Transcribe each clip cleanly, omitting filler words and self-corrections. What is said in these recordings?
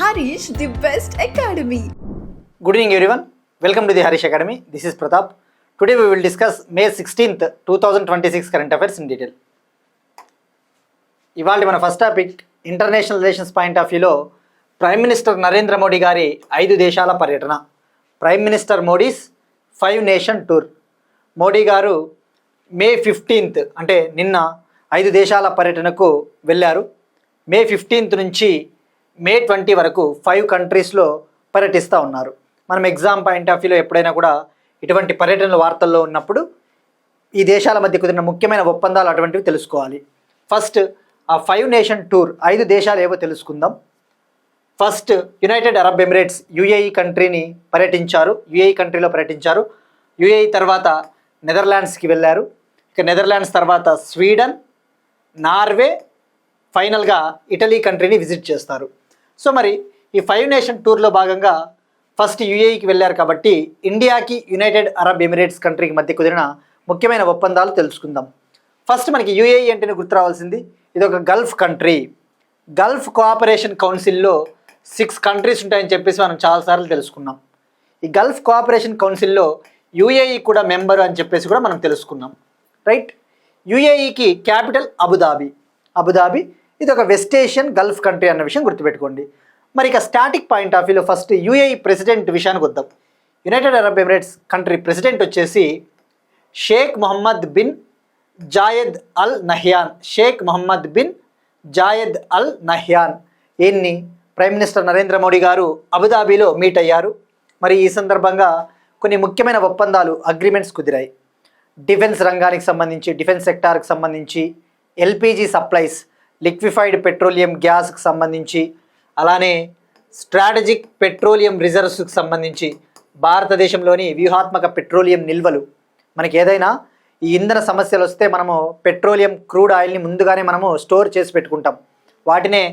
Harish, the best academy. Good evening everyone. Welcome to the Harish Academy. This is Pratap. Today we will discuss May 16th, 2026 current affairs in detail. ఇవాళ మన first topic international relations point of వ్యూలో prime minister Narendra Modi గారి 5 దేశాల పర్యటన. Prime minister Modi's 5 nation tour. Modi గారు మే 15th అంటే నిన్న 5 దేశాల పర్యటనకు వెళ్ళారు. మే 15th నుంచి మే 20 వరకు 5 కంట్రీస్లో పర్యటిస్తూ ఉన్నారు. మనం ఎగ్జామ్ పాయింట్ ఆఫ్ వ్యూలో ఎప్పుడైనా కూడా ఇటువంటి పర్యటనల వార్తల్లో ఉన్నప్పుడు ఈ దేశాల మధ్య కుదిరిన ముఖ్యమైన ఒప్పందాలు అటువంటివి తెలుసుకోవాలి. ఫస్ట్ ఆ 5 నేషన్ టూర్ 5 దేశాలు ఏవో తెలుసుకుందాం. First United Arab Emirates UAE కంట్రీని పర్యటించారు. యుఏఈ కంట్రీలో పర్యటించారు. యుఏఈ తర్వాత నెదర్లాండ్స్కి వెళ్ళారు. ఇక నెదర్లాండ్స్ తర్వాత స్వీడన్, నార్వే, ఫైనల్గా ఇటలీ కంట్రీని విజిట్ చేస్తారు. సో మరి ఈ 5 నేషన్ టూర్లో భాగంగా ఫస్ట్ యుఏఈకి వెళ్ళారు కాబట్టి ఇండియాకి యునైటెడ్ అరబ్ ఎమిరేట్స్ కంట్రీకి మధ్య కుదిరిన ముఖ్యమైన ఒప్పందాలు తెలుసుకుందాం. ఫస్ట్ మనకి యుఏఈ అంటేనే గుర్తు రావాల్సింది, ఇది ఒక గల్ఫ్ కంట్రీ. గల్ఫ్ కోఆపరేషన్ కౌన్సిల్లో 6 కంట్రీస్ ఉంటాయని చెప్పేసి మనం చాలాసార్లు తెలుసుకున్నాం. ఈ గల్ఫ్ కోఆపరేషన్ కౌన్సిల్లో యుఏఈ కూడా మెంబరు అని చెప్పేసి కూడా మనం తెలుసుకున్నాం, రైట్. యుఏఈకి capital Abu Dhabi. ఇది ఒక వెస్ట్ ఏషియన్ గల్ఫ్ కంట్రీ అన్న విషయం గుర్తుపెట్టుకోండి. మరి ఇక స్టాటిక్ పాయింట్ ఆఫ్ వ్యూలో ఫస్ట్ యుఏఈ ప్రెసిడెంట్ విషయానికి వద్దాం. United Arab Emirates country president వచ్చేసి Sheikh Mohammed bin Zayed Al Nahyan. ఈయన్ని ప్రైమ్ మినిస్టర్ నరేంద్ర మోడీ గారు అబుదాబిలో మీట్ అయ్యారు. మరి ఈ సందర్భంగా కొన్ని ముఖ్యమైన ఒప్పందాలు, అగ్రిమెంట్స్ కుదిరాయి. డిఫెన్స్ రంగానికి సంబంధించి, డిఫెన్స్ సెక్టార్కి సంబంధించి, ఎల్పిజి సప్లైస్, లిక్విఫైడ్ పెట్రోలియం గ్యాస్కి సంబంధించి, అలానే స్ట్రాటజిక్ పెట్రోలియం రిజర్వ్స్కి సంబంధించి, భారతదేశంలోని వ్యూహాత్మక పెట్రోలియం నిల్వలు, మనకి ఏదైనా ఈ ఇంధన సమస్యలు వస్తే మనము పెట్రోలియం క్రూడ్ ఆయిల్ని ముందుగానే మనము స్టోర్ చేసి పెట్టుకుంటాం. వాటినే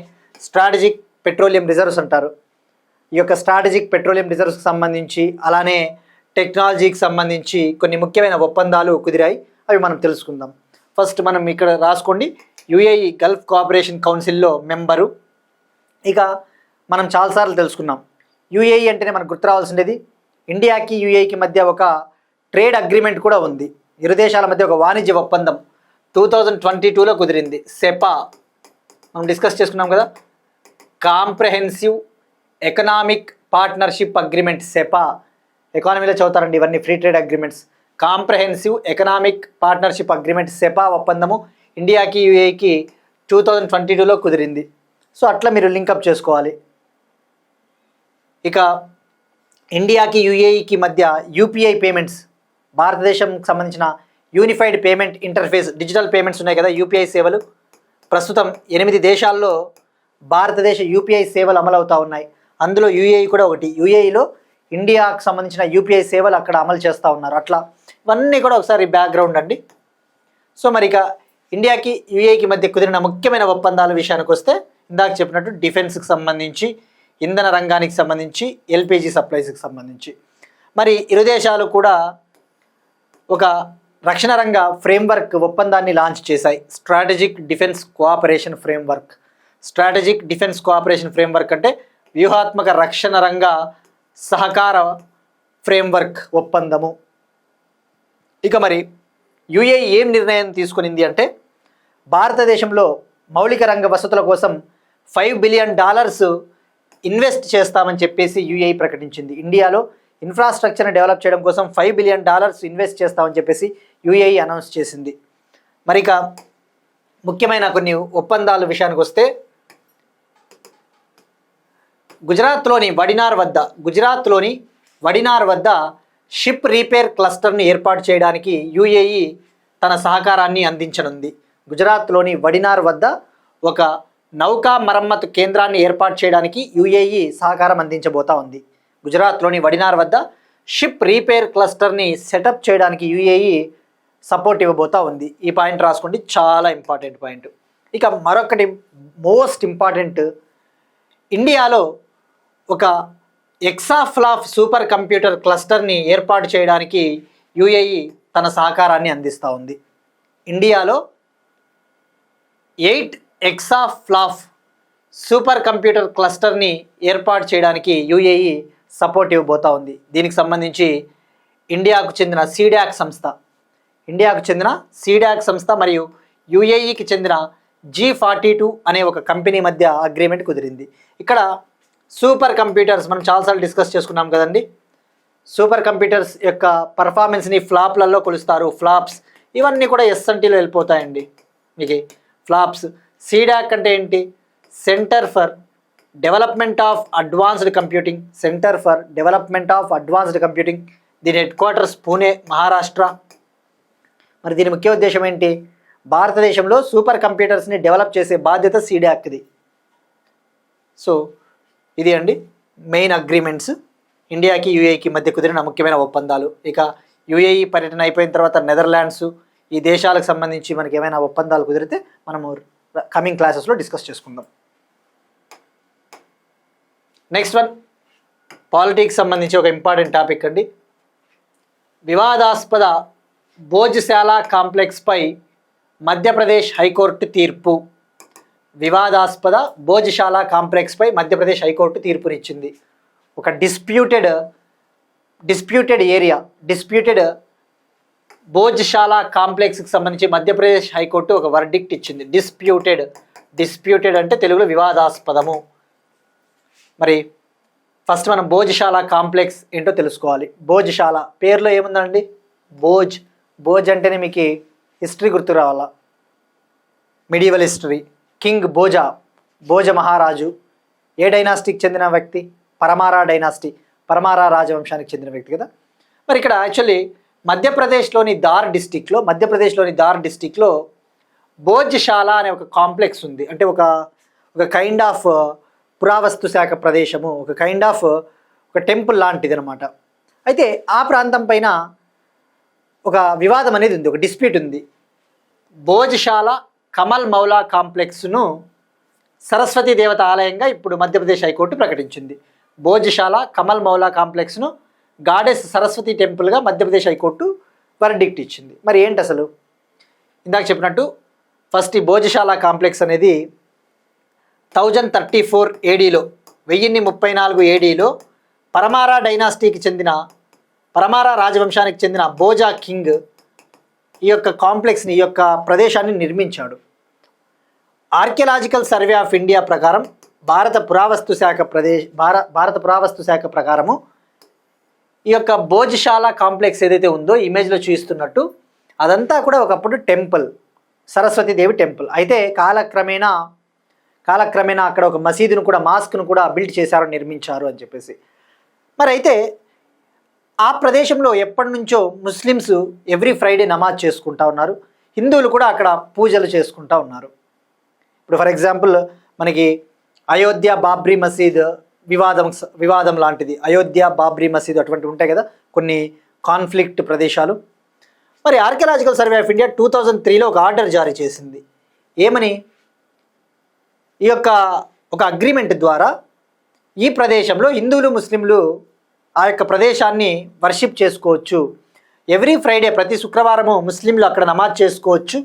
స్ట్రాటజిక్ పెట్రోలియం రిజర్వ్స్ అంటారు. ఈ యొక్క స్ట్రాటజిక్ పెట్రోలియం రిజర్వ్స్కి సంబంధించి, అలానే టెక్నాలజీకి సంబంధించి కొన్ని ముఖ్యమైన ఒప్పందాలు కుదిరాయి. అవి మనం తెలుసుకుందాం. ఫస్ట్ మనం ఇక్కడ రాసుకోండి, యుఏఈ గల్ఫ్ కోఆపరేషన్ కౌన్సిల్లో మెంబరు. ఇక మనం చాలాసార్లు తెలుసుకున్నాం, యుఏఈ అంటేనే మనకు గుర్తు రావాల్సింది ఇండియాకి యుఏఈకి మధ్య ఒక ట్రేడ్ అగ్రిమెంట్ కూడా ఉంది. ఇరు దేశాల మధ్య ఒక వాణిజ్య ఒప్పందం 2022లో కుదిరింది. సెపా మనం డిస్కస్ చేసుకున్నాం కదా, comprehensive economic partnership agreement. CEPA ఎకానమీలో చదువుతారండి ఇవన్నీ, free trade agreements. Comprehensive economic partnership agreement CEPA ఒప్పందము ఇండియాకి యుఏఈకి 2022లో కుదిరింది. సో అట్లా మీరు లింకప్ చేసుకోవాలి. ఇక ఇండియాకి యుఏఈకి మధ్య యూపీఐ పేమెంట్స్, భారతదేశంకి సంబంధించిన unified payment interface, digital payments ఉన్నాయి కదా, యూపీఐ సేవలు. ప్రస్తుతం 8 దేశాల్లో భారతదేశ యూపీఐ సేవలు అమలవుతూ ఉన్నాయి. అందులో యుఏఈ కూడా ఒకటి. యుఏఈలో ఇండియాకు సంబంధించిన యూపీఐ సేవలు అక్కడ అమలు చేస్తూ ఉన్నారు. అట్లా ఇవన్నీ కూడా ఒకసారి బ్యాక్గ్రౌండ్ అండి. సో మరి ఇక ఇండియాకి యుఏఈకి మధ్య కుదిరిన ముఖ్యమైన ఒప్పందాల విషయానికి వస్తే, ఇందాక చెప్పినట్టు డిఫెన్స్కి సంబంధించి, ఇంధన రంగానికి సంబంధించి, ఎల్పిజి సప్లైస్కి సంబంధించి. మరి ఇరు దేశాలు కూడా ఒక రక్షణ రంగ ఫ్రేమ్వర్క్ ఒప్పందాన్ని లాంచ్ చేశాయి. స్ట్రాటజిక్ డిఫెన్స్ కోఆపరేషన్ ఫ్రేమ్వర్క్ అంటే వ్యూహాత్మక రక్షణ రంగ సహకార ఫ్రేమ్వర్క్ ఒప్పందము. ఇక మరి యుఏఈ ఏం నిర్ణయం తీసుకునింది అంటే, భారతదేశంలో మౌలిక రంగ వసతుల కోసం $5 బిలియన్ ఇన్వెస్ట్ చేస్తామని చెప్పేసి యుఏఈ ప్రకటించింది. ఇండియాలో ఇన్ఫ్రాస్ట్రక్చర్ని డెవలప్ చేయడం కోసం $5 బిలియన్ ఇన్వెస్ట్ చేస్తామని చెప్పేసి యుఏఈ అనౌన్స్ చేసింది. మరి ఇక ముఖ్యమైన కొన్ని ఒప్పందాల విషయానికి వస్తే, గుజరాత్లోని వడినార్ వద్ద షిప్ రిపేర్ క్లస్టర్ని ఏర్పాటు చేయడానికి యుఏఈ తన సహకారాన్ని అందించనుంది. గుజరాత్లోని వడినార్ వద్ద ఒక నౌకా మరమ్మతు కేంద్రాన్ని ఏర్పాటు చేయడానికి యుఏఈ సహకారం అందించబోతా ఉంది. గుజరాత్లోని వడినార్ వద్ద షిప్ రిపేర్ క్లస్టర్ని సెటప్ చేయడానికి యుఏఈ సపోర్ట్ ఇవ్వబోతా ఉంది. ఈ పాయింట్ రాసుకోండి, చాలా ఇంపార్టెంట్ పాయింట్. ఇక మరొకటి మోస్ట్ ఇంపార్టెంట్, ఇండియాలో ఒక ఎక్సాఫ్లాప్ సూపర్ కంప్యూటర్ క్లస్టర్ని ఏర్పాటు చేయడానికి యుఏఈ తన సహకారాన్ని అందిస్తూ ఉంది. ఇండియాలో 8 ఎక్సాఫ్లాప్ సూపర్ కంప్యూటర్ క్లస్టర్ని ఏర్పాటు చేయడానికి యుఏఈ సపోర్ట్ ఇవ్వబోతా ఉంది. దీనికి సంబంధించి ఇండియాకు చెందిన సీడాక్ సంస్థ మరియు యుఏఈకి చెందిన G42 అనే ఒక కంపెనీ మధ్య అగ్రిమెంట్ కుదిరింది. ఇక్కడ సూపర్ కంప్యూటర్స్ మనం చాలాసార్లు డిస్కస్ చేసుకున్నాం కదండి. సూపర్ కంప్యూటర్స్ యొక్క పర్ఫార్మెన్స్ని ఫ్లాప్లలో కొలుస్తారు. ఫ్లాప్స్ ఇవన్నీ కూడా ఎస్ఎన్టీలో వెళ్ళిపోతాయండి. మీకు ఫ్లాప్స్. సీడాక్ అంటే ఏంటి? Centre for development of advanced computing. దీని హెడ్ క్వార్టర్స్ పూణే, మహారాష్ట్ర. మరి దీని ముఖ్య ఉద్దేశం ఏంటి? భారతదేశంలో సూపర్ కంప్యూటర్స్ని డెవలప్ చేసే బాధ్యత సీడాక్ది. సో ఇది అండి మెయిన్ అగ్రిమెంట్స్ ఇండియాకి యుఏఈకి మధ్య కుదిరిన ముఖ్యమైన ఒప్పందాలు. ఇక యుఏఈ పర్యటన అయిపోయిన తర్వాత నెదర్లాండ్స్ ఈ దేశాలకు సంబంధించి మనకి ఏమైనా ఒప్పందాలు కుదిరితే మనము కమింగ్ క్లాసెస్లో డిస్కస్ చేసుకుందాం. నెక్స్ట్ వన్ పాలిటిక్స్ సంబంధించి ఒక ఇంపార్టెంట్ టాపిక్ అండి. వివాదాస్పద భోజ్శాల కాంప్లెక్స్పై మధ్యప్రదేశ్ హైకోర్టు తీర్పు. వివాదాస్పద భోజ్శాల కాంప్లెక్స్పై మధ్యప్రదేశ్ హైకోర్టు తీర్పునిచ్చింది. ఒక డిస్ప్యూటెడ్ భోజ్శాల కాంప్లెక్స్కి సంబంధించి మధ్యప్రదేశ్ హైకోర్టు ఒక వర్డిక్ట్ ఇచ్చింది. డిస్ప్యూటెడ్ అంటే తెలుగులో వివాదాస్పదము. మరి ఫస్ట్ మనం భోజ్శాల కాంప్లెక్స్ ఏంటో తెలుసుకోవాలి. భోజ్శాల పేరులో ఏముందండి? భోజ్ అంటేనే మీకు హిస్టరీ గుర్తు రావాలా, మిడివల్ హిస్టరీ. కింగ్ భోజ మహారాజు ఏ డైనాస్టీకి చెందిన వ్యక్తి? పరమారా రాజవంశానికి చెందిన వ్యక్తి కదా. మరి ఇక్కడ యాక్చువల్లీ మధ్యప్రదేశ్లోని దార్ డిస్టిక్లో భోజ్శాల అనే ఒక కాంప్లెక్స్ ఉంది. అంటే ఒక కైండ్ ఆఫ్ పురావస్తు శాఖ ప్రదేశము, ఒక టెంపుల్ లాంటిది అనమాట. అయితే ఆ ప్రాంతం పైన ఒక వివాదం అనేది ఉంది, ఒక డిస్ప్యూట్ ఉంది. భోజ్శాల కమల్ మౌలా కాంప్లెక్స్ను సరస్వతి దేవత ఆలయంగా ఇప్పుడు మధ్యప్రదేశ్ హైకోర్టు ప్రకటించింది. భోజ్శాల కమల్ మౌలా కాంప్లెక్స్ను గాడెస్ సరస్వతి టెంపుల్గా మధ్యప్రదేశ్ హైకోర్టు వర్డిక్ట్ ఇచ్చింది. మరి ఏంటి అసలు? ఇందాక చెప్పినట్టు ఫస్ట్ ఈ భోజ్శాల కాంప్లెక్స్ అనేది 1034 ADలో 1034 ADలో పరమారా రాజవంశానికి చెందిన భోజా కింగ్ ఈ యొక్క ప్రదేశాన్ని నిర్మించాడు. ఆర్కియలాజికల్ సర్వే ఆఫ్ ఇండియా ప్రకారం భారత పురావస్తు శాఖ ప్రకారము ఈ యొక్క భోజ్శాల కాంప్లెక్స్ ఏదైతే ఉందో ఇమేజ్లో చూస్తున్నట్టు అదంతా కూడా ఒకప్పుడు టెంపుల్, సరస్వతీదేవి టెంపుల్. అయితే కాలక్రమేణా అక్కడ ఒక మాస్క్ను కూడా బిల్డ్ చేశారు, నిర్మించారు అని చెప్పేసి. మరి అయితే ఆ ప్రదేశంలో ఎప్పటి నుంచో ముస్లిమ్స్ ఎవ్రీ ఫ్రైడే నమాజ్ చేసుకుంటా ఉన్నారు. హిందువులు కూడా అక్కడ పూజలు చేసుకుంటా ఉన్నారు. ఇప్పుడు ఫర్ ఎగ్జాంపుల్ మనకి అయోధ్య బాబ్రీ మసీద్ వివాదం లాంటిది, అయోధ్య బాబ్రీ మసీద్ అటువంటి ఉంటాయి కదా కొన్ని కాన్ఫ్లిక్ట్ ప్రదేశాలు. మరి ఆర్కియలాజికల్ సర్వే ఆఫ్ ఇండియా 2003లో ఒక ఆర్డర్ జారీ చేసింది. ఏమని? ఈ యొక్క ఒక అగ్రిమెంట్ ద్వారా ఈ ప్రదేశంలో హిందువులు ముస్లింలు ఆ యొక్క ప్రదేశాన్ని వర్షిప్ చేసుకోవచ్చు. ఎవ్రీ ఫ్రైడే ప్రతి శుక్రవారము ముస్లింలు అక్కడ నమాజ్ చేసుకోవచ్చు.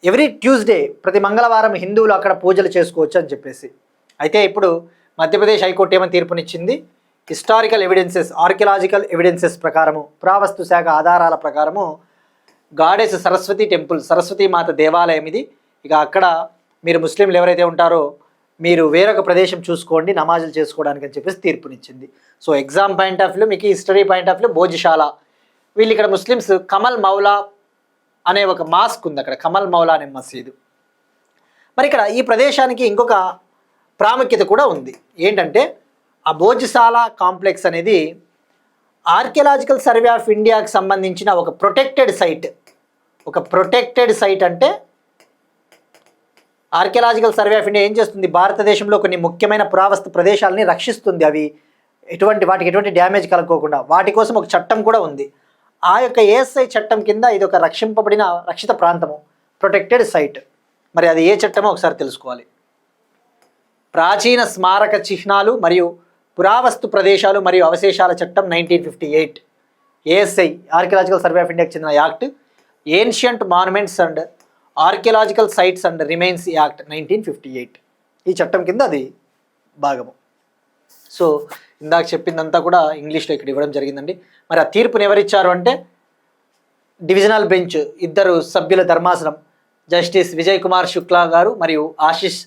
ఎవ్రీ ట్యూస్డే ప్రతి మంగళవారం హిందువులు అక్కడ పూజలు చేసుకోవచ్చు అని చెప్పేసి. అయితే ఇప్పుడు మధ్యప్రదేశ్ హైకోర్టు ఏమని తీర్పునిచ్చింది? ఆర్కియలాజికల్ ఎవిడెన్సెస్ ప్రకారము, పురావస్తు శాఖ ఆధారాల ప్రకారము గాడెస్ సరస్వతి టెంపుల్, సరస్వతీమాత దేవాలయం ఇది. ఇక అక్కడ మీరు ముస్లింలు ఎవరైతే ఉంటారో మీరు వేరొక ప్రదేశం చూసుకోండి నమాజులు చేసుకోవడానికి అని చెప్పేసి తీర్పునిచ్చింది. So exam point of view, మీకు history point of view Bhojshala. వీళ్ళు ఇక్కడ ముస్లిమ్స్ కమల్ మౌలా అనే ఒక మాస్క్ ఉంది అక్కడ, కమల్ మౌలా అనే మసీదు. మరి ఇక్కడ ఈ ప్రదేశానికి ఇంకొక ప్రాముఖ్యత కూడా ఉంది. ఏంటంటే ఆ భోజ్శాల కాంప్లెక్స్ అనేది ఆర్కియలాజికల్ సర్వే ఆఫ్ ఇండియాకి సంబంధించిన ఒక ప్రొటెక్టెడ్ సైట్. అంటే ఆర్కియలాజికల్ సర్వే ఆఫ్ ఇండియా ఏం చేస్తుంది? భారతదేశంలో కొన్ని ముఖ్యమైన పురావస్తు ప్రదేశాలని రక్షిస్తుంది. వాటికి ఎటువంటి డ్యామేజ్ కలగకోకుండా వాటి కోసం ఒక చట్టం కూడా ఉంది. ఆ యొక్క ఏఎస్ఐ చట్టం కింద ఇది ఒక రక్షిత ప్రాంతము, ప్రొటెక్టెడ్ సైట్. మరి అది ఏ చట్టమో ఒకసారి తెలుసుకోవాలి. ప్రాచీన స్మారక చిహ్నాలు మరియు పురావస్తు ప్రదేశాలు మరియు అవశేషాల చట్టం 1958. ఏఎస్ఐ ఆర్కియలాజికల్ సర్వే ఆఫ్ ఇండియాకి చెందిన act. Ancient monuments and archaeological sites and remains act 1958. ఈ చట్టం కింద అది భాగము. సో ఇందాక చెప్పిందంతా కూడా ఇంగ్లీష్లో ఇక్కడ ఇవ్వడం జరిగిందండి. మరి ఆ తీర్పుని ఎవరిచ్చారు అంటే డివిజనల్ బెంచ్ 2 సభ్యుల ధర్మాసనం జస్టిస్ విజయ్ కుమార్ శుక్లా గారు మరియు ఆశిష్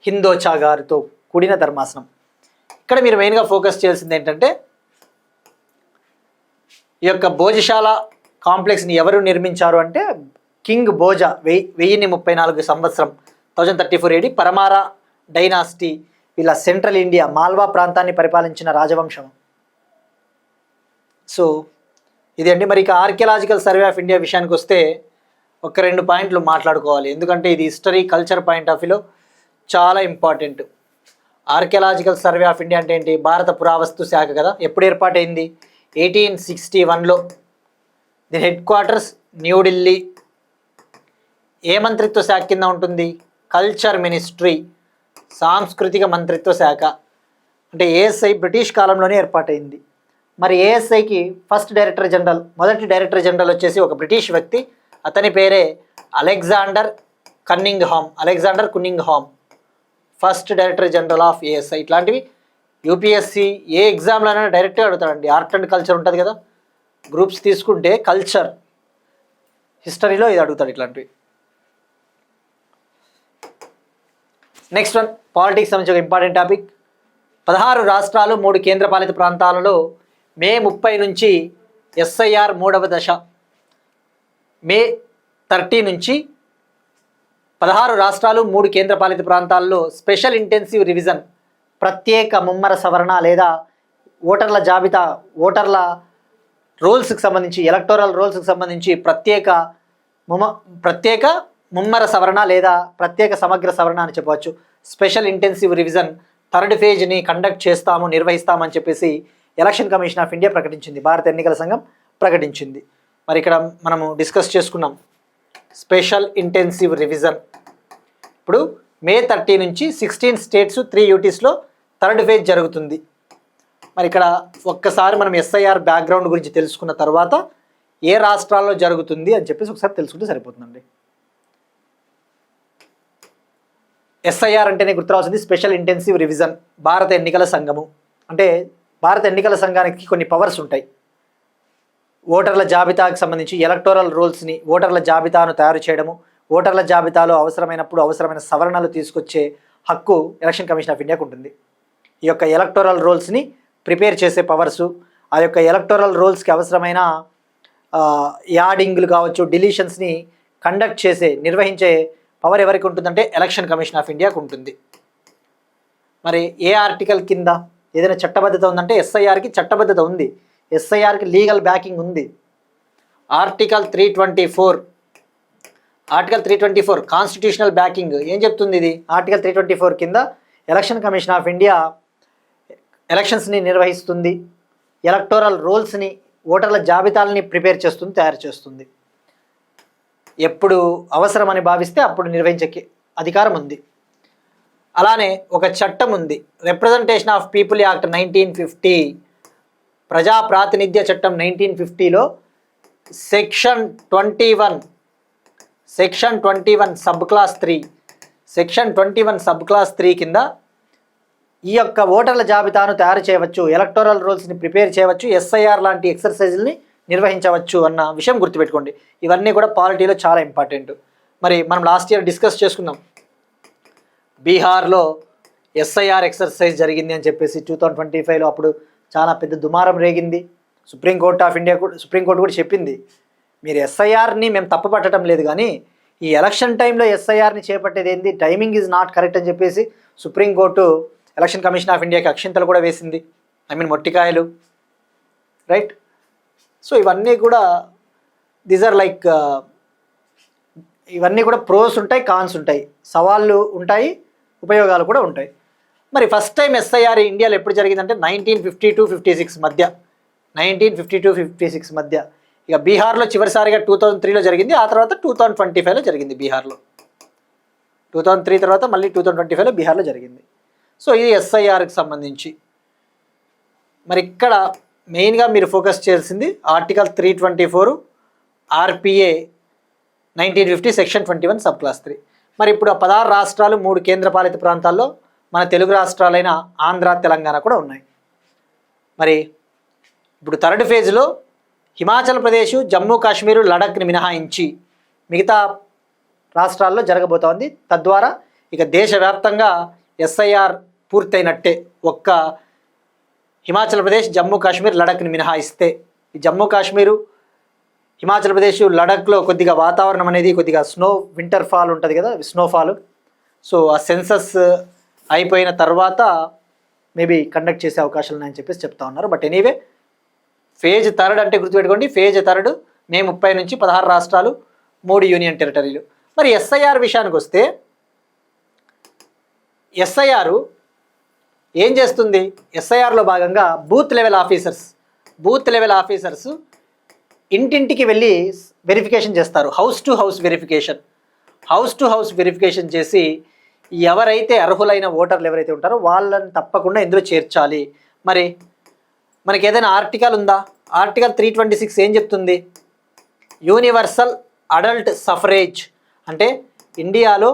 హిందోచా గారితో కూడిన ధర్మాసనం. ఇక్కడ మీరు మెయిన్గా ఫోకస్ చేయాల్సింది ఏంటంటే ఈ యొక్క భోజశాల కాంప్లెక్స్ని ఎవరు నిర్మించారు అంటే కింగ్ భోజ 1034 సంవత్సరం 1034 AD పరమారా డైనాసిటీ వీళ్ళ సెంట్రల్ ఇండియా మాల్వా ప్రాంతాన్ని పరిపాలించిన రాజవంశం. సో ఇది అండి. మరి ఇక ఆర్కియలాజికల్ సర్వే ఆఫ్ ఇండియా విషయానికి వస్తే ఒక 2 పాయింట్లు మాట్లాడుకోవాలి, ఎందుకంటే ఇది హిస్టరీ కల్చర్ పాయింట్ ఆఫ్ వ్యూలో చాలా important. Archaeological survey of India అంటే ఏంటి? భారత పురావస్తు శాఖ కదా. ఎప్పుడు ఏర్పాటైంది? 1861లో. దీని హెడ్ క్వార్టర్స్ న్యూఢిల్లీ. ఏ మంత్రిత్వ శాఖ కింద ఉంటుంది? కల్చర్ మినిస్ట్రీ, సాంస్కృతిక మంత్రిత్వ శాఖ. అంటే ఏఎస్ఐ బ్రిటిష్ కాలంలోనే ఏర్పాటైంది. మరి ఏఎస్ఐకి ఫస్ట్ డైరెక్టర్ జనరల్, మొదటి డైరెక్టర్ జనరల్ వచ్చేసి ఒక బ్రిటిష్ వ్యక్తి, అతని పేరే Alexander Cunningham, first director general of ASI. ఇట్లాంటివి యూపీఎస్సి ఏ ఎగ్జామ్లోనైనా డైరెక్ట్గా అడుగుతాడండి. ఆర్ట్ అండ్ కల్చర్ ఉంటుంది కదా, గ్రూప్స్ తీసుకుంటే కల్చర్ హిస్టరీలో ఇది అడుగుతాడు ఇట్లాంటివి. నెక్స్ట్ వన్ పాలిటిక్స్ సంబంధించి ఒక ఇంపార్టెంట్ టాపిక్. 16 రాష్ట్రాలు 3 కేంద్రపాలిత ప్రాంతాలలో మే 30 నుంచి ఎస్ఐఆర్ 3వ దశ. మే 30 నుంచి 16 రాష్ట్రాలు 3 కేంద్రపాలిత ప్రాంతాల్లో స్పెషల్ ఇంటెన్సివ్ రివిజన్, ప్రత్యేక ముమ్మర సవరణ లేదా ఓటర్ల రోల్స్కి సంబంధించి, ఎలక్టోరల్ రోల్స్కి సంబంధించి ప్రత్యేక ముమ్మర సవరణ లేదా ప్రత్యేక సమగ్ర సవరణ అని చెప్పవచ్చు. స్పెషల్ ఇంటెన్సివ్ రివిజన్ 3rd ఫేజ్ని నిర్వహిస్తామని చెప్పేసి ఎలక్షన్ కమిషన్ ఆఫ్ ఇండియా ప్రకటించింది, భారత ఎన్నికల సంఘం ప్రకటించింది. మరి ఇక్కడ మనము డిస్కస్ చేసుకున్నాం స్పెషల్ ఇంటెన్సివ్ రివిజన్. ఇప్పుడు మే 30 నుంచి 16 స్టేట్స్ 3 యూటీస్లో 3rd ఫేజ్ జరుగుతుంది. మరి ఇక్కడ ఒక్కసారి మనం ఎస్ఐఆర్ బ్యాక్గ్రౌండ్ గురించి తెలుసుకున్న తర్వాత ఏ రాష్ట్రాల్లో జరుగుతుంది అని చెప్పేసి ఒకసారి తెలుసుకుంటే సరిపోతుందండి. ఎస్ఐఆర్ అంటేనే గుర్తురావాల్సింది స్పెషల్ ఇంటెన్సివ్ రివిజన్. భారత ఎన్నికల సంఘము అంటే భారత ఎన్నికల సంఘానికి కొన్ని పవర్స్ ఉంటాయి. ఓటర్ల జాబితాకు సంబంధించి ఎలక్టోరల్ రూల్స్ని, ఓటర్ల జాబితాను తయారు చేయడము, ఓటర్ల జాబితాలో అవసరమైనప్పుడు అవసరమైన సవరణలు తీసుకొచ్చే హక్కు ఎలక్షన్ కమిషన్ ఆఫ్ ఇండియాకు ఉంటుంది. ఈ యొక్క ఎలక్టోరల్ రూల్స్ని ప్రిపేర్ చేసే పవర్సు, ఆ యొక్క ఎలక్టోరల్ రూల్స్కి అవసరమైన యాడింగ్లు కావచ్చు, డిలీషన్స్ని కండక్ట్ చేసే, నిర్వహించే పవర్ ఎవరికి ఉంటుందంటే ఎలక్షన్ కమిషన్ ఆఫ్ ఇండియాకు ఉంటుంది. మరి ఏ ఆర్టికల్ కింద ఏదైనా చట్టబద్ధత ఉందంటే ఎస్ఐఆర్కి చట్టబద్ధత ఉంది, ఎస్ఐఆర్కి లీగల్ బ్యాకింగ్ ఉంది. ఆర్టికల్ 324 కాన్స్టిట్యూషనల్ బ్యాకింగ్ ఏం చెప్తుంది? ఇది ఆర్టికల్ 324 కింద ఎలక్షన్ కమిషన్ ఆఫ్ ఇండియా ఎలక్షన్స్ని నిర్వహిస్తుంది, ఎలక్టోరల్ రోల్స్ని, ఓటర్ల జాబితాలని ప్రిపేర్ చేస్తుంది, తయారు చేస్తుంది. ఎప్పుడు అవసరమని భావిస్తే అప్పుడు నిర్వహించే అధికారం ఉంది. అలానే ఒక చట్టం ఉంది, రిప్రజెంటేషన్ ఆఫ్ పీపుల్ యాక్ట్ 1950, ప్రజా ప్రాతినిధ్య చట్టం 1950లో section 21 sub clause 3, section 21 sub clause 3 కింద ఈ యొక్క ఓటర్ల జాబితాను తయారు చేయవచ్చు, ఎలక్టోరల్ రూల్స్ని ప్రిపేర్ చేయవచ్చు, ఎస్ఐఆర్ లాంటి ఎక్సర్సైజుల్ని నిర్వహించవచ్చు అన్న విషయం గుర్తుపెట్టుకోండి. ఇవన్నీ కూడా పాలిటీలో చాలా ఇంపార్టెంట్. మరి మనం లాస్ట్ ఇయర్ డిస్కస్ చేసుకున్నాం, బీహార్లో ఎస్ఐఆర్ ఎక్సర్సైజ్ జరిగింది అని చెప్పేసి 2025లో. అప్పుడు చాలా పెద్ద దుమారం రేగింది. సుప్రీంకోర్టు కూడా చెప్పింది, మీరు ఎస్ఐఆర్ని మేము తప్పుపట్టడం లేదు, కానీ ఈ ఎలక్షన్ టైంలో ఎస్ఐఆర్ని చేపట్టేది ఏంది, టైమింగ్ ఈజ్ నాట్ కరెక్ట్ అని చెప్పేసి సుప్రీంకోర్టు ఎలక్షన్ కమిషన్ ఆఫ్ ఇండియాకి అక్షింతలు కూడా వేసింది, మొట్టికాయలు, రైట్. సో ఇవన్నీ కూడా దీస్ ఆర్ లైక్, ఇవన్నీ కూడా ప్రోస్ ఉంటాయి, కాన్స్ ఉంటాయి, సవాళ్ళు ఉంటాయి, ఉపయోగాలు కూడా ఉంటాయి. మరి ఫస్ట్ టైం ఎస్ఐఆర్ ఇండియాలో ఎప్పుడు జరిగిందంటే 1952-56 మధ్య, 1952-56 మధ్య. ఇక బీహార్లో చివరిసారిగా 2003లో జరిగింది, ఆ తర్వాత 2025లో జరిగింది బీహార్లో. 2003 తర్వాత మళ్ళీ 2025లో బీహార్లో జరిగింది. సో ఇది ఎస్ఐఆర్కి సంబంధించి. మరి ఇక్కడ మెయిన్గా మీరు ఫోకస్ చేయాల్సింది article 324 RPA 1950 section 21 sub clause 3. మరి ఇప్పుడు ఆ 16 రాష్ట్రాలు 3 కేంద్రపాలిత ప్రాంతాల్లో మన తెలుగు రాష్ట్రాలైన ఆంధ్ర తెలంగాణ కూడా ఉన్నాయి. మరి ఇప్పుడు థర్డ్ ఫేజ్లో హిమాచల్ ప్రదేశ్, జమ్మూ కాశ్మీర్, లడఖ్ని మినహాయించి మిగతా రాష్ట్రాల్లో జరగబోతోంది. తద్వారా ఇక దేశవ్యాప్తంగా ఎస్ఐఆర్ పూర్తయినట్టే. ఒక్క హిమాచల్ ప్రదేశ్, జమ్మూ కాశ్మీర్, లడఖ్ని మినహాయిస్తే. ఈ జమ్మూ కాశ్మీరు, హిమాచల్ ప్రదేశ్, లడఖ్లో కొద్దిగా వాతావరణం అనేది కొద్దిగా వింటర్ ఫాల్ ఉంటుంది కదా, స్నోఫాల్. సో ఆ సెన్సస్ అయిపోయిన తర్వాత మేబీ కండక్ట్ చేసే అవకాశాలు ఉన్నాయని చెప్పేసి చెప్తా ఉన్నారు. బట్ ఎనీవే, ఫేజ్ థర్డ్ అంటే గుర్తుపెట్టుకోండి, ఫేజ్ థర్డ్ మే 30 నుంచి 16 రాష్ట్రాలు 3 యూనియన్ టెరిటరీలు. మరి ఎస్ఐఆర్ విషయానికి వస్తే ఎస్ఐఆర్ ఏం చేస్తుంది? ఎస్ఐఆర్లో భాగంగా బూత్ లెవెల్ ఆఫీసర్స్ ఇంటింటికి వెళ్ళి వెరిఫికేషన్ చేస్తారు. హౌస్ టు హౌస్ వెరిఫికేషన్ చేసి ఎవరైతే అర్హులైన ఓటర్లు ఎవరైతే ఉంటారో వాళ్ళని తప్పకుండా ఇందులో చేర్చాలి. మరి మనకి ఏదైనా ఆర్టికల్ ఉందా? ఆర్టికల్ 326 ఏం చెప్తుంది? యూనివర్సల్ అడల్ట్ సఫరేజ్ అంటే ఇండియాలో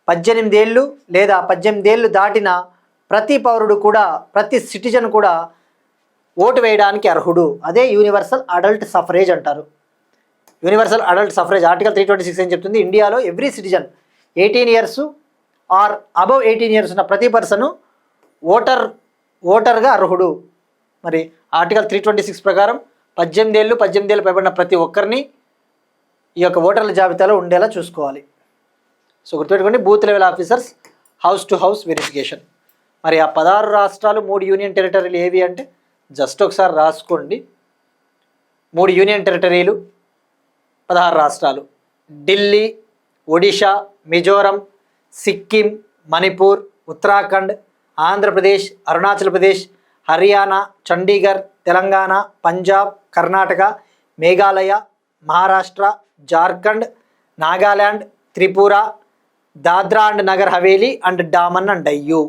18 ఏళ్ళు లేదా 18 ఏళ్ళు దాటిన ప్రతి పౌరుడు కూడా, ప్రతి సిటిజన్ కూడా ఓటు వేయడానికి అర్హుడు. అదే యూనివర్సల్ అడల్ట్ సఫరేజ్ అంటారు. యూనివర్సల్ అడల్ట్ సఫరేజ్ ఆర్టికల్ 326 ఏం చెప్తుంది? ఇండియాలో every citizen 18 years or above 18 years ఉన్న ప్రతి పర్సను ఓటర్గా అర్హుడు. మరి ఆర్టికల్ 326 ప్రకారం 18 ఏళ్ళు పైబడిన ప్రతి ఒక్కరిని ఈ యొక్క ఓటర్ల జాబితాలో ఉండేలా చూసుకోవాలి. సో గుర్తుపెట్టుకోండి, booth level officers, house to house verification. మరి ఆ 16 రాష్ట్రాలు 3 యూనియన్ టెరిటరీలు ఏవి అంటే జస్ట్ ఒకసారి రాసుకోండి. 3 యూనియన్ టెరిటరీలు, 16 రాష్ట్రాలు: Delhi, Odisha, Mizoram, Sikkim, Manipur, Uttarakhand, Andhra Pradesh, Arunachal Pradesh, Haryana, Chandigarh, Telangana, Punjab, Karnataka, Meghalaya, Maharashtra, Jharkhand, Nagaland, Tripura, Dadra and Nagar Haveli and Daman and Diu.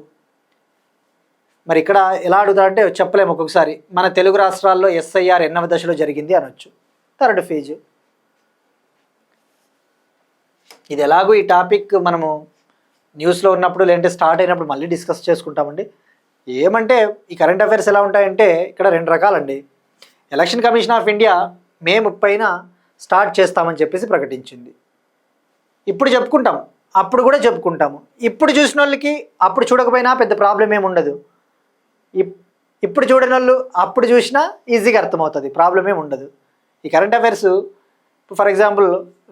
మరి ఇక్కడ ఎలా అడుగుతారంటే చెప్పలేము ఒక్కొక్కసారి. మన తెలుగు రాష్ట్రాల్లో ఎస్ఐఆర్ ఎన్నవ దశలో జరిగింది అనొచ్చు? Third phase. ఇది ఎలాగో ఈ టాపిక్ మనము న్యూస్లో ఉన్నప్పుడు లేదంటే స్టార్ట్ అయినప్పుడు మళ్ళీ డిస్కస్ చేసుకుంటామండి. ఏమంటే ఈ కరెంట్ అఫైర్స్ ఎలా ఉంటాయంటే ఇక్కడ 2 రకాలండి. Election Commission of India May 30న స్టార్ట్ చేస్తామని చెప్పేసి ప్రకటించింది. ఇప్పుడు చెప్పుకుంటాం, అప్పుడు కూడా చెప్పుకుంటాము. ఇప్పుడు చూసిన వాళ్ళకి అప్పుడు చూడకపోయినా పెద్ద ప్రాబ్లం ఏమి ఉండదు. ఇప్పుడు చూడని వాళ్ళు అప్పుడు చూసినా ఈజీగా అర్థమవుతుంది, ప్రాబ్లం ఏమి ఉండదు. ఈ కరెంట్ అఫైర్స్ ఫర్ ఎగ్జాంపుల్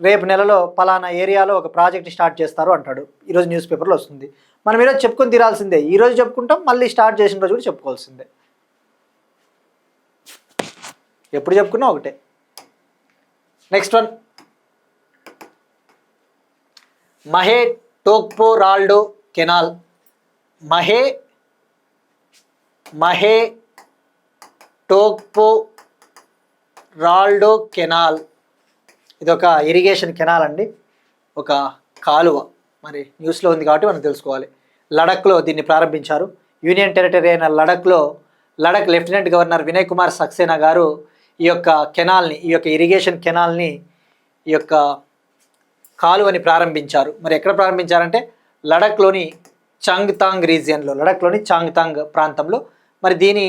రేపు నెలలో పలానా ఏరియాలో ఒక ప్రాజెక్ట్ స్టార్ట్ చేస్తారు అంటాడు, ఈరోజు న్యూస్ పేపర్లో వస్తుంది. మనం ఈరోజు చెప్పుకొని తీరాల్సిందే. ఈరోజు చెప్పుకుంటాం, మళ్ళీ స్టార్ట్ చేసిన రోజు కూడా చెప్పుకోవాల్సిందే. ఎప్పుడు చెప్పుకున్నా ఒకటే. Next one, Mahe Tokpo Raldo canal. Mahe Tokpo Raldo canal ఇది ఒక ఇరిగేషన్ కెనాల్ అండి, ఒక కాలువ. మరి న్యూస్లో ఉంది కాబట్టి మనం తెలుసుకోవాలి. లడఖ్లో దీన్ని ప్రారంభించారు. యూనియన్ టెరిటరీ అయిన లడఖ్ లెఫ్టినెంట్ గవర్నర్ వినయ్ కుమార్ సక్సేనా గారు ఈ యొక్క కెనాల్ని, ఈ యొక్క ఇరిగేషన్ కెనాల్ని, ఈ యొక్క కాలువని ప్రారంభించారు. మరి ఎక్కడ ప్రారంభించారంటే లడఖ్లోని చాంగ్తాంగ్ రీజియన్లో, లడఖ్లోని చాంగ్తాంగ్ ప్రాంతంలో. మరి దీని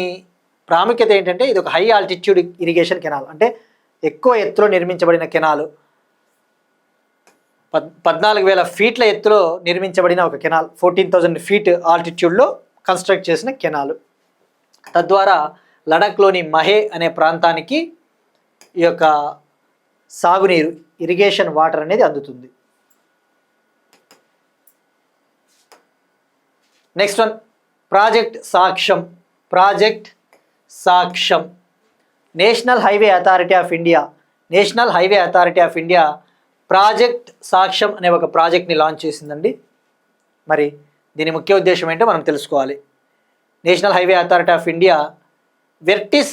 ప్రాముఖ్యత ఏంటంటే ఇది ఒక హై ఆల్టిట్యూడ్ ఇరిగేషన్ కెనాల్, అంటే ఎక్కువ ఎత్తులో నిర్మించబడిన కెనాలు. 14,000 ఫీట్ల ఎత్తులో నిర్మించబడిన ఒక కెనాల్, 14,000 ఫీట్ ఆల్టిట్యూడ్లో కన్స్ట్రక్ట్ చేసిన కెనాలు. తద్వారా లడఖ్లోని మహే అనే ప్రాంతానికి ఈ యొక్క సాగునీరు, ఇరిగేషన్ వాటర్ అనేది అందుతుంది. Next one, project Sakshyam. National highway authority of India project సాక్ష్యం అనే ఒక ప్రాజెక్ట్ని లాంచ్ చేసిందండి. మరి దీని ముఖ్య ఉద్దేశం ఏంటో మనం తెలుసుకోవాలి. National highway authority of India Vertis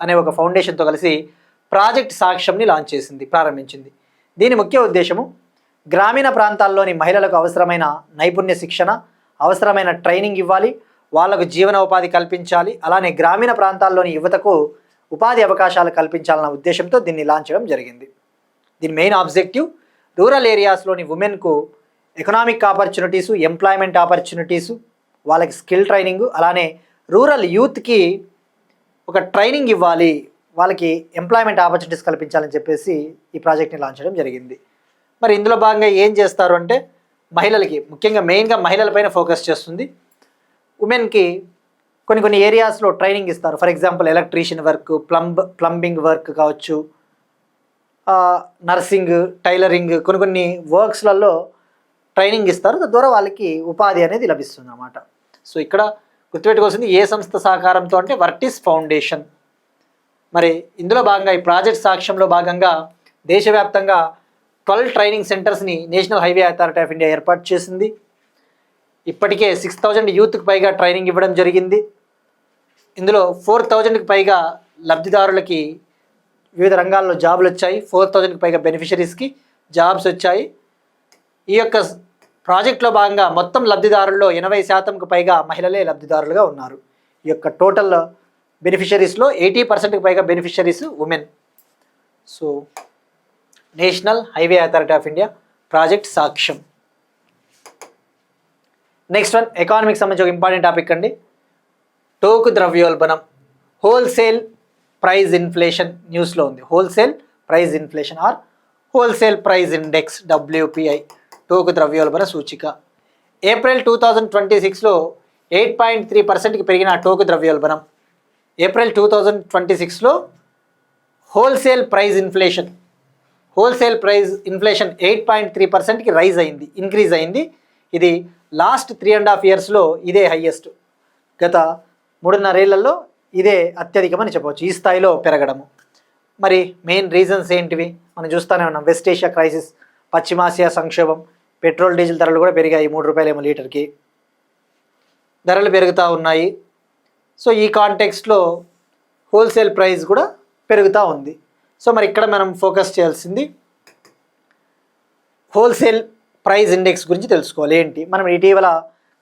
అనే ఒక ఫౌండేషన్తో కలిసి ప్రాజెక్ట్ సాక్ష్యంని లాంచ్ చేసింది, ప్రారంభించింది. దీని ముఖ్య ఉద్దేశము గ్రామీణ ప్రాంతాల్లోని మహిళలకు అవసరమైన నైపుణ్య శిక్షణ, అవసరమైన ట్రైనింగ్ ఇవ్వాలి, వాళ్లకు జీవనోపాధి కల్పించాలి. అలానే గ్రామీణ ప్రాంతాల్లోని యువతకు ఉపాధి అవకాశాలు కల్పించాలన్న ఉద్దేశంతో దీన్ని లాంచ్ చేయడం జరిగింది. దీని మెయిన్ ఆబ్జెక్టివ్ రూరల్ ఏరియాస్లోని ఉమెన్కు ఎకనామిక్ ఆపర్చునిటీసు, ఎంప్లాయ్మెంట్ ఆపర్చునిటీసు, వాళ్ళకి స్కిల్ ట్రైనింగ్, అలానే రూరల్ యూత్కి ఒక ట్రైనింగ్ ఇవ్వాలి, వాళ్ళకి ఎంప్లాయ్మెంట్ ఆపర్చునిటీస్ కల్పించాలని చెప్పేసి ఈ ప్రాజెక్ట్ని లాంచ్ చేయడం జరిగింది. మరి ఇందులో భాగంగా ఏం చేస్తారు అంటే మహిళలకి, ముఖ్యంగా మెయిన్గా మహిళలపైన ఫోకస్ చేస్తుంది. ఉమెన్కి కొన్ని ఏరియాస్లో ట్రైనింగ్ ఇస్తారు. For example electrician work, plumbing work కావచ్చు, నర్సింగ్, టైలరింగ్, కొన్ని వర్క్స్లలో ట్రైనింగ్ ఇస్తారు. తద్వారా వాళ్ళకి ఉపాధి అనేది లభిస్తుంది అన్నమాట. సో ఇక్కడ గుర్తుపెట్టుకోవాల్సింది ఏ సంస్థ సహకారంతో అంటే వర్టిస్ ఫౌండేషన్. మరి ఇందులో భాగంగా ఈ ప్రాజెక్ట్ సాక్ష్యంలో భాగంగా దేశవ్యాప్తంగా 12 ట్రైనింగ్ సెంటర్స్ని National highway authority of India ఏర్పాటు చేసింది. ఇప్పటికే 6,000 యూత్కి పైగా ట్రైనింగ్ ఇవ్వడం జరిగింది. ఇందులో 4,000కి పైగా లబ్ధిదారులకి వివిధ రంగాల్లో జాబులు వచ్చాయి. 4,000కి పైగా బెనిఫిషరీస్కి జాబ్స్ వచ్చాయి. ఈ యొక్క ప్రాజెక్టులో భాగంగా మొత్తం లబ్ధిదారుల్లో 80%కు పైగా మహిళలే లబ్ధిదారులుగా ఉన్నారు. ఈ యొక్క టోటల్ బెనిఫిషరీస్లో 80%కి పైగా beneficiaries women. So national highway authority of India project సాక్ష్యం. నెక్స్ట్ వన్ ఎకానమీకి సంబంధించి ఒక ఇంపార్టెంట్ టాపిక్ అండి. టోకు ద్రవ్యోల్బణం, హోల్సేల్ ప్రైజ్ ఇన్ఫ్లేషన్ న్యూస్లో ఉంది. Wholesale price inflation or wholesale price index WPI, టోకు ద్రవ్యోల్బణ సూచిక. ఏప్రిల్ 2026లో 8.3%కి పెరిగిన టోకు ద్రవ్యోల్బణం ఏప్రిల్ 2026లో హోల్సేల్ ప్రైజ్ ఇన్ఫ్లేషన్ 8.3%కి ఇంక్రీజ్ అయింది. ఇది లాస్ట్ 3.5 ఇయర్స్లో ఇదే హైయెస్ట్. గత 3.5 ఏళ్లలో ఇదే అత్యధికమని చెప్పవచ్చు ఈ స్థాయిలో పెరగడము. మరి మెయిన్ రీజన్స్ ఏంటివి మనం చూస్తూనే ఉన్నాం. వెస్ట్ ఏషియా క్రైసిస్, పశ్చిమాసియా సంక్షోభం, పెట్రోల్ డీజిల్ ధరలు కూడా పెరిగాయి. 3 రూపాయలేమో లీటర్కి ధరలు పెరుగుతూ ఉన్నాయి. సో ఈ కాంటెక్స్ట్లో హోల్సేల్ ప్రైస్ కూడా పెరుగుతూ ఉంది. సో మరి ఇక్కడ మనం ఫోకస్ చేయాల్సింది హోల్సేల్ ప్రైస్ ఇండెక్స్ గురించి తెలుసుకోవాలి. ఏంటి మనం ఇటీవల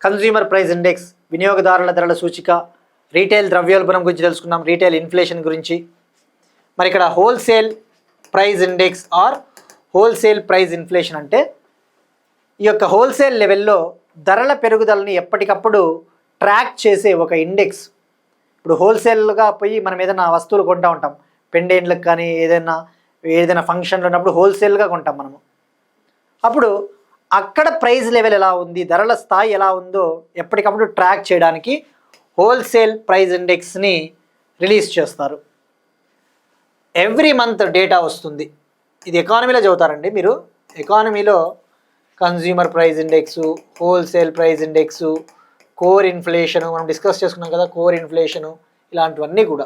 కన్జ్యూమర్ ప్రైస్ ఇండెక్స్, వినియోగదారుల ధరల సూచిక, రీటైల్ ద్రవ్యోల్బణం గురించి తెలుసుకున్నాం, రీటైల్ ఇన్ఫ్లేషన్ గురించి. మరి ఇక్కడ wholesale price index or wholesale price inflation అంటే ఈ యొక్క హోల్సేల్ లెవెల్లో ధరల పెరుగుదలని ఎప్పటికప్పుడు ట్రాక్ చేసే ఒక ఇండెక్స్. ఇప్పుడు హోల్సేల్గా పోయి మనం ఏదైనా వస్తువులు కొంటూ ఉంటాం, పెండెంట్లకు కానీ ఏదైనా ఫంక్షన్లు ఉన్నప్పుడు హోల్సేల్గా కొంటాం మనము. అప్పుడు అక్కడ ప్రైస్ లెవెల్ ఎలా ఉంది, ధరల స్థాయి ఎలా ఉందో ఎప్పటికప్పుడు ట్రాక్ చేయడానికి హోల్సేల్ ప్రైస్ ఇండెక్స్ని రిలీజ్ చేస్తారు. ఎవ్రీ మంత్ డేటా వస్తుంది. ఇది ఎకానమీలో చదువుతారండి మీరు. ఎకానమీలో consumer price index, wholesale price index, core inflation మనం డిస్కస్ చేసుకున్నాం కదా, కోర్ ఇన్ఫ్లేషను, ఇలాంటివన్నీ కూడా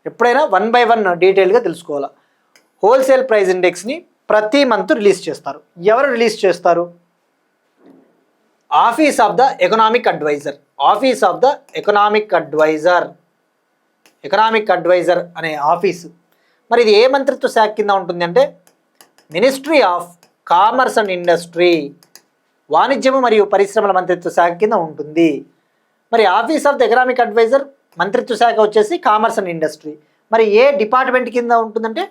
ఎప్పుడైనా 1 by 1 డీటెయిల్గా తెలుసుకోవాలి. హోల్సేల్ ప్రైస్ ఇండెక్స్ని ప్రతి మంత్ రిలీజ్ చేస్తారు. ఎవరు రిలీజ్ చేస్తారు? Office of the economic advisor. Office of the economic advisor అనే ఆఫీసు. మరి ఇది ఏ మంత్రిత్వ శాఖ కింద ఉంటుంది అంటే ministry of commerce and industry, వాణిజ్యము మరియు పరిశ్రమల మంత్రిత్వ శాఖ కింద ఉంటుంది. మరి office of the economic advisor మంత్రిత్వ శాఖ వచ్చేసి కామర్స్ అండ్ ఇండస్ట్రీ. మరి ఏ డిపార్ట్మెంట్ కింద ఉంటుందంటే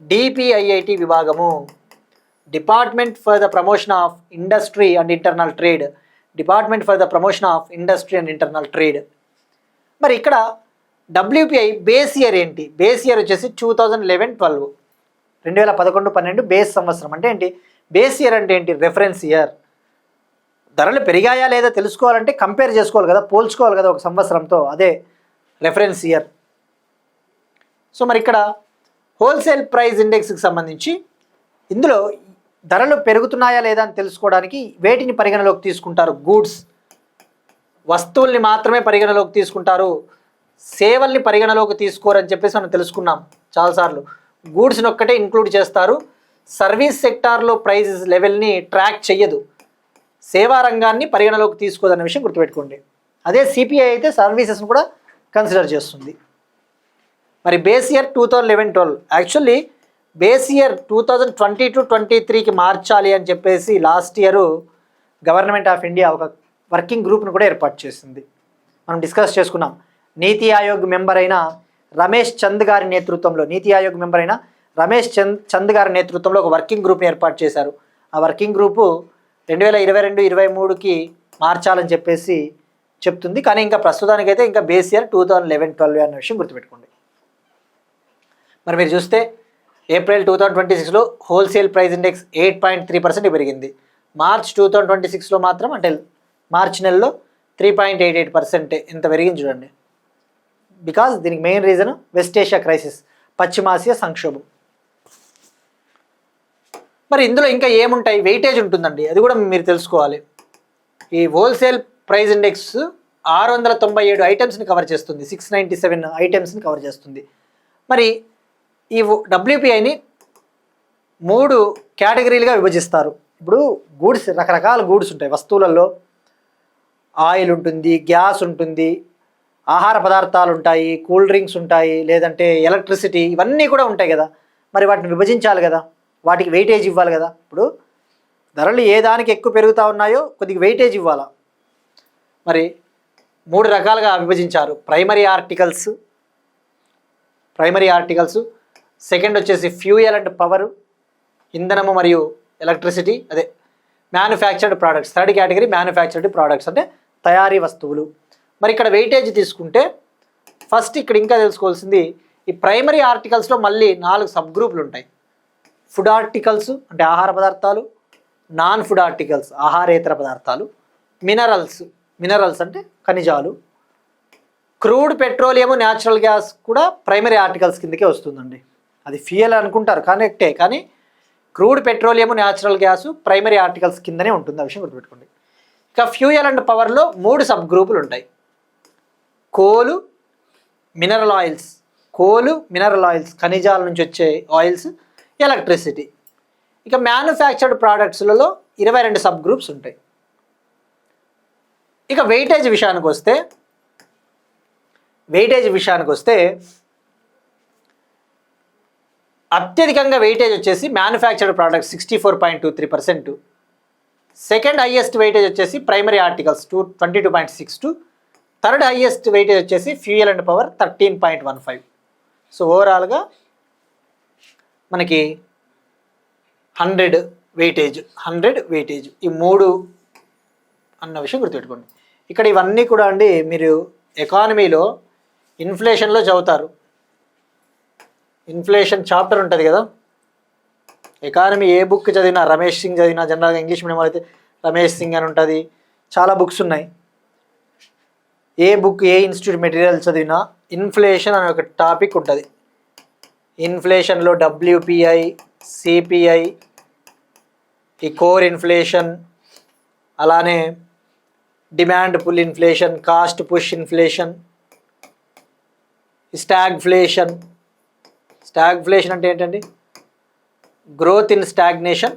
DPIIT విభాగము, department for the promotion of industry and internal trade. Department for the promotion of industry and internal trade. మరి ఇక్కడ WPI బేస్ ఇయర్ ఏంటి? బేస్ ఇయర్ వచ్చేసి 2011-12, 2011-12 బేస్ సంవత్సరం. అంటే ఏంటి బేస్ ఇయర్ అంటే ఏంటి? Reference year. ధరలు పెరిగాయా లేదా తెలుసుకోవాలంటే కంపేర్ చేసుకోవాలి కదా, పోల్చుకోవాలి కదా ఒక సంవత్సరంతో, అదే రెఫరెన్స్ ఇయర్. సో మరి ఇక్కడ హోల్సేల్ ప్రైస్ ఇండెక్స్కి సంబంధించి ఇందులో ధరలు పెరుగుతున్నాయా లేదా అని తెలుసుకోవడానికి వేటిని పరిగణలోకి తీసుకుంటారు? గూడ్స్, వస్తువుల్ని మాత్రమే పరిగణలోకి తీసుకుంటారు, సేవల్ని పరిగణలోకి తీసుకోరని చెప్పేసి మనం తెలుసుకున్నాం చాలాసార్లు. గూడ్స్ని ఒక్కటే ఇంక్లూడ్ చేస్తారు. సర్వీస్ సెక్టార్లో ప్రైస్ లెవెల్ని ట్రాక్ చెయ్యదు, సేవా రంగాన్ని పరిగణలోకి తీసుకోదన్న విషయం గుర్తుపెట్టుకోండి. అదే CPI అయితే సర్వీసెస్ని కూడా కన్సిడర్ చేస్తుంది. మరి base year 2011-12, actually base year 2022-23కి మార్చాలి అని చెప్పేసి last year government of India ఒక వర్కింగ్ గ్రూప్ను కూడా ఏర్పాటు చేసింది. మనం డిస్కస్ చేసుకున్నాం. నీతి ఆయోగ్ మెంబర్ అయిన రమేష్ చంద్ గారి నేతృత్వంలో ఒక వర్కింగ్ గ్రూప్ని ఏర్పాటు చేశారు. ఆ వర్కింగ్ గ్రూపు 2022-23కి మార్చాలని చెప్పేసి చెప్తుంది. కానీ ఇంకా ప్రస్తుతానికైతే ఇంకా బేస్ ఇయర్ 2011-12 అన్న విషయం గుర్తుపెట్టుకోండి. మరి మీరు చూస్తే ఏప్రిల్ 2026లో హోల్సేల్ ప్రైస్ ఇండెక్స్ 8.3% పెరిగింది. మార్చ్ 2026లో మాత్రం అంటే మార్చ్ నెలలో 3.88% ఎంత పెరిగింది చూడండి. బికాజ్ దీనికి main reason west Asia crisis, పశ్చిమాసియా సంక్షోభం. మరి ఇందులో ఇంకా ఏముంటాయి? వెయిటేజ్ ఉంటుందండి, అది కూడా మీరు తెలుసుకోవాలి. ఈ హోల్సేల్ ప్రైస్ ఇండెక్స్ 697 ఐటమ్స్ని కవర్ చేస్తుంది, 697 ఐటమ్స్ని కవర్ చేస్తుంది. మరి ఈ డబ్ల్యూపీఐని 3 కేటగిరీలుగా విభజిస్తారు. ఇప్పుడు గూడ్స్, రకరకాల గూడ్స్ ఉంటాయి. వస్తువులలో ఆయిల్ ఉంటుంది, గ్యాస్ ఉంటుంది, ఆహార పదార్థాలు ఉంటాయి, కూల్ డ్రింక్స్ ఉంటాయి, లేదంటే ఎలక్ట్రిసిటీ, ఇవన్నీ కూడా ఉంటాయి కదా. మరి వాటిని విభజించాలి కదా, వాటికి వెయిటేజ్ ఇవ్వాలి కదా. ఇప్పుడు ధరలు ఏ దానికి ఎక్కువ పెరుగుతూ ఉన్నాయో కొద్దిగా వెయిటేజ్ ఇవ్వాలా. మరి 3 రకాలుగా విభజించారు. ప్రైమరీ ఆర్టికల్స్, సెకండ్ వచ్చేసి ఫ్యూయల్ అండ్ పవర్, ఇంధనము మరియు ఎలక్ట్రిసిటీ, అదే manufactured products. Third category manufactured products, అంటే తయారీ వస్తువులు. మరి ఇక్కడ వెయిటేజ్ తీసుకుంటే ఫస్ట్ ఇక్కడ ఇంకా తెలుసుకోవాల్సింది, ఈ ప్రైమరీ ఆర్టికల్స్లో మళ్ళీ 4 సబ్ గ్రూపులు ఉంటాయి. ఫుడ్ ఆర్టికల్స్ అంటే ఆహార పదార్థాలు, నాన్ ఫుడ్ ఆర్టికల్స్ ఆహారేతర పదార్థాలు, మినరల్స్ అంటే ఖనిజాలు, క్రూడ్ పెట్రోలియము, న్యాచురల్ గ్యాస్ కూడా ప్రైమరీ ఆర్టికల్స్ కిందకే వస్తుందండి. అది ఫ్యూయల్ అనుకుంటారు కరెక్టే, కానీ crude petroleum, natural gas primary articles కిందనే ఉంటుంది. ఆ విషయం గుర్తుపెట్టుకోండి. ఇక ఫ్యూయల్ అండ్ పవర్లో 3 సబ్ గ్రూపులు ఉంటాయి. కోలు, మినరల్ ఆయిల్స్ ఖనిజాల నుంచి వచ్చే ఆయిల్స్, ఎలక్ట్రిసిటీ. ఇక మ్యానుఫ్యాక్చర్డ్ ప్రోడక్ట్స్లలో 22 సబ్ గ్రూప్స్ ఉంటాయి. ఇక వెయిటేజ్ విషయానికి వస్తే అత్యధికంగా వెయిటేజ్ వచ్చేసి manufactured products 64.23%. Second highest weightage వచ్చేసి primary articles 22.62. Third highest weightage వచ్చేసి ఫ్యూయల్ అండ్ పవర్ 13.15. సో ఓవరాల్గా మనకి 100 వెయిటేజ్ ఈ 3 అన్న విషయం గుర్తుపెట్టుకోండి. ఇక్కడ ఇవన్నీ కూడా అండి మీరు ఎకానమీలో ఇన్ఫ్లేషన్లో చదువుతారు. ఇన్ఫ్లేషన్ చాప్టర్ ఉంటుంది కదా, ఎకానమీ ఏ బుక్ చదివినా, రమేష్ సింగ్ చదివినా, జనరల్గా ఇంగ్లీష్ మీడియం అయితే రమేష్ సింగ్ అని ఉంటుంది, చాలా బుక్స్ ఉన్నాయి. ఏ బుక్ ఏ ఇన్స్టిట్యూట్ మెటీరియల్ చదివినా ఇన్ఫ్లేషన్ అనే ఒక టాపిక్ ఉంటుంది. ఇన్ఫ్లేషన్లో డబ్ల్యూపిఐ, సిపిఐ, ఈ కోర్ ఇన్ఫ్లేషన్, అలానే demand pull inflation, cost push inflation, stagflation అంటే ఏంటండి? Growth in stagnation,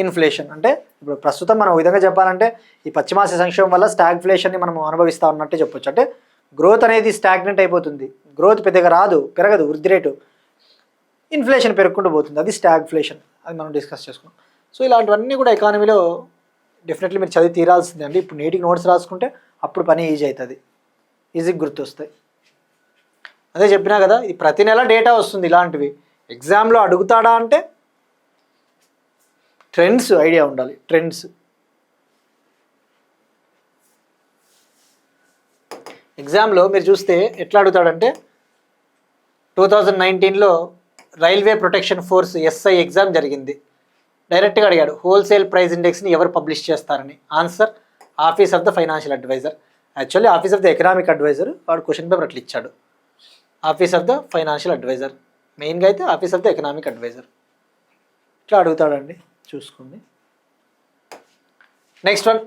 inflation. అంటే ఇప్పుడు ప్రస్తుతం మనం ఒక విధంగా చెప్పాలంటే ఈ పశ్చిమాసియా సంక్షోభం వల్ల స్టాగ్ఫ్లేషన్ని మనం అనుభవిస్తూ ఉన్నట్టే చెప్పొచ్చు. అంటే గ్రోత్ అనేది స్టాగ్నెంట్ అయిపోతుంది, గ్రోత్ పెద్దగా పెరగదు వృద్ధి రేటు, ఇన్ఫ్లేషన్ పెరుగుకుంటూ పోతుంది, అది స్టాగ్ఫ్లేషన్. అది మనం డిస్కస్ చేసుకున్నాం. సో ఇలాంటివన్నీ కూడా ఎకానమీలో డెఫినెట్లీ మీరు చదివి తీరాల్సిందే అండి. ఇప్పుడు నీటికి నోట్స్ రాసుకుంటే అప్పుడు పని ఈజీ అవుతుంది, ఈజీగా గుర్తొస్తాయి. అదే చెప్పినా కదా, ఇది ప్రతి నెల డేటా వస్తుంది. ఇలాంటివి ఎగ్జామ్లో అడుగుతాడా అంటే ట్రెండ్స్ ఐడియా ఉండాలి. ఎగ్జామ్లో మీరు చూస్తే ఎట్లా అడుగుతాడంటే 2019లో railway protection force SI exam జరిగింది. డైరెక్ట్గా అడిగాడు, హోల్సేల్ ప్రైస్ ఇండెక్స్ని ఎవరు పబ్లిష్ చేస్తారని. Answer office of the financial adviser. Actually office of the economic adviser వాడు క్వశ్చన్ పేపర్ అట్లా ఇచ్చాడు. Office of the financial adviser, మెయిన్గా అయితే office of the economic adviser ఇట్లా అడుగుతాడండి, చూసుకోండి. నెక్స్ట్ వన్,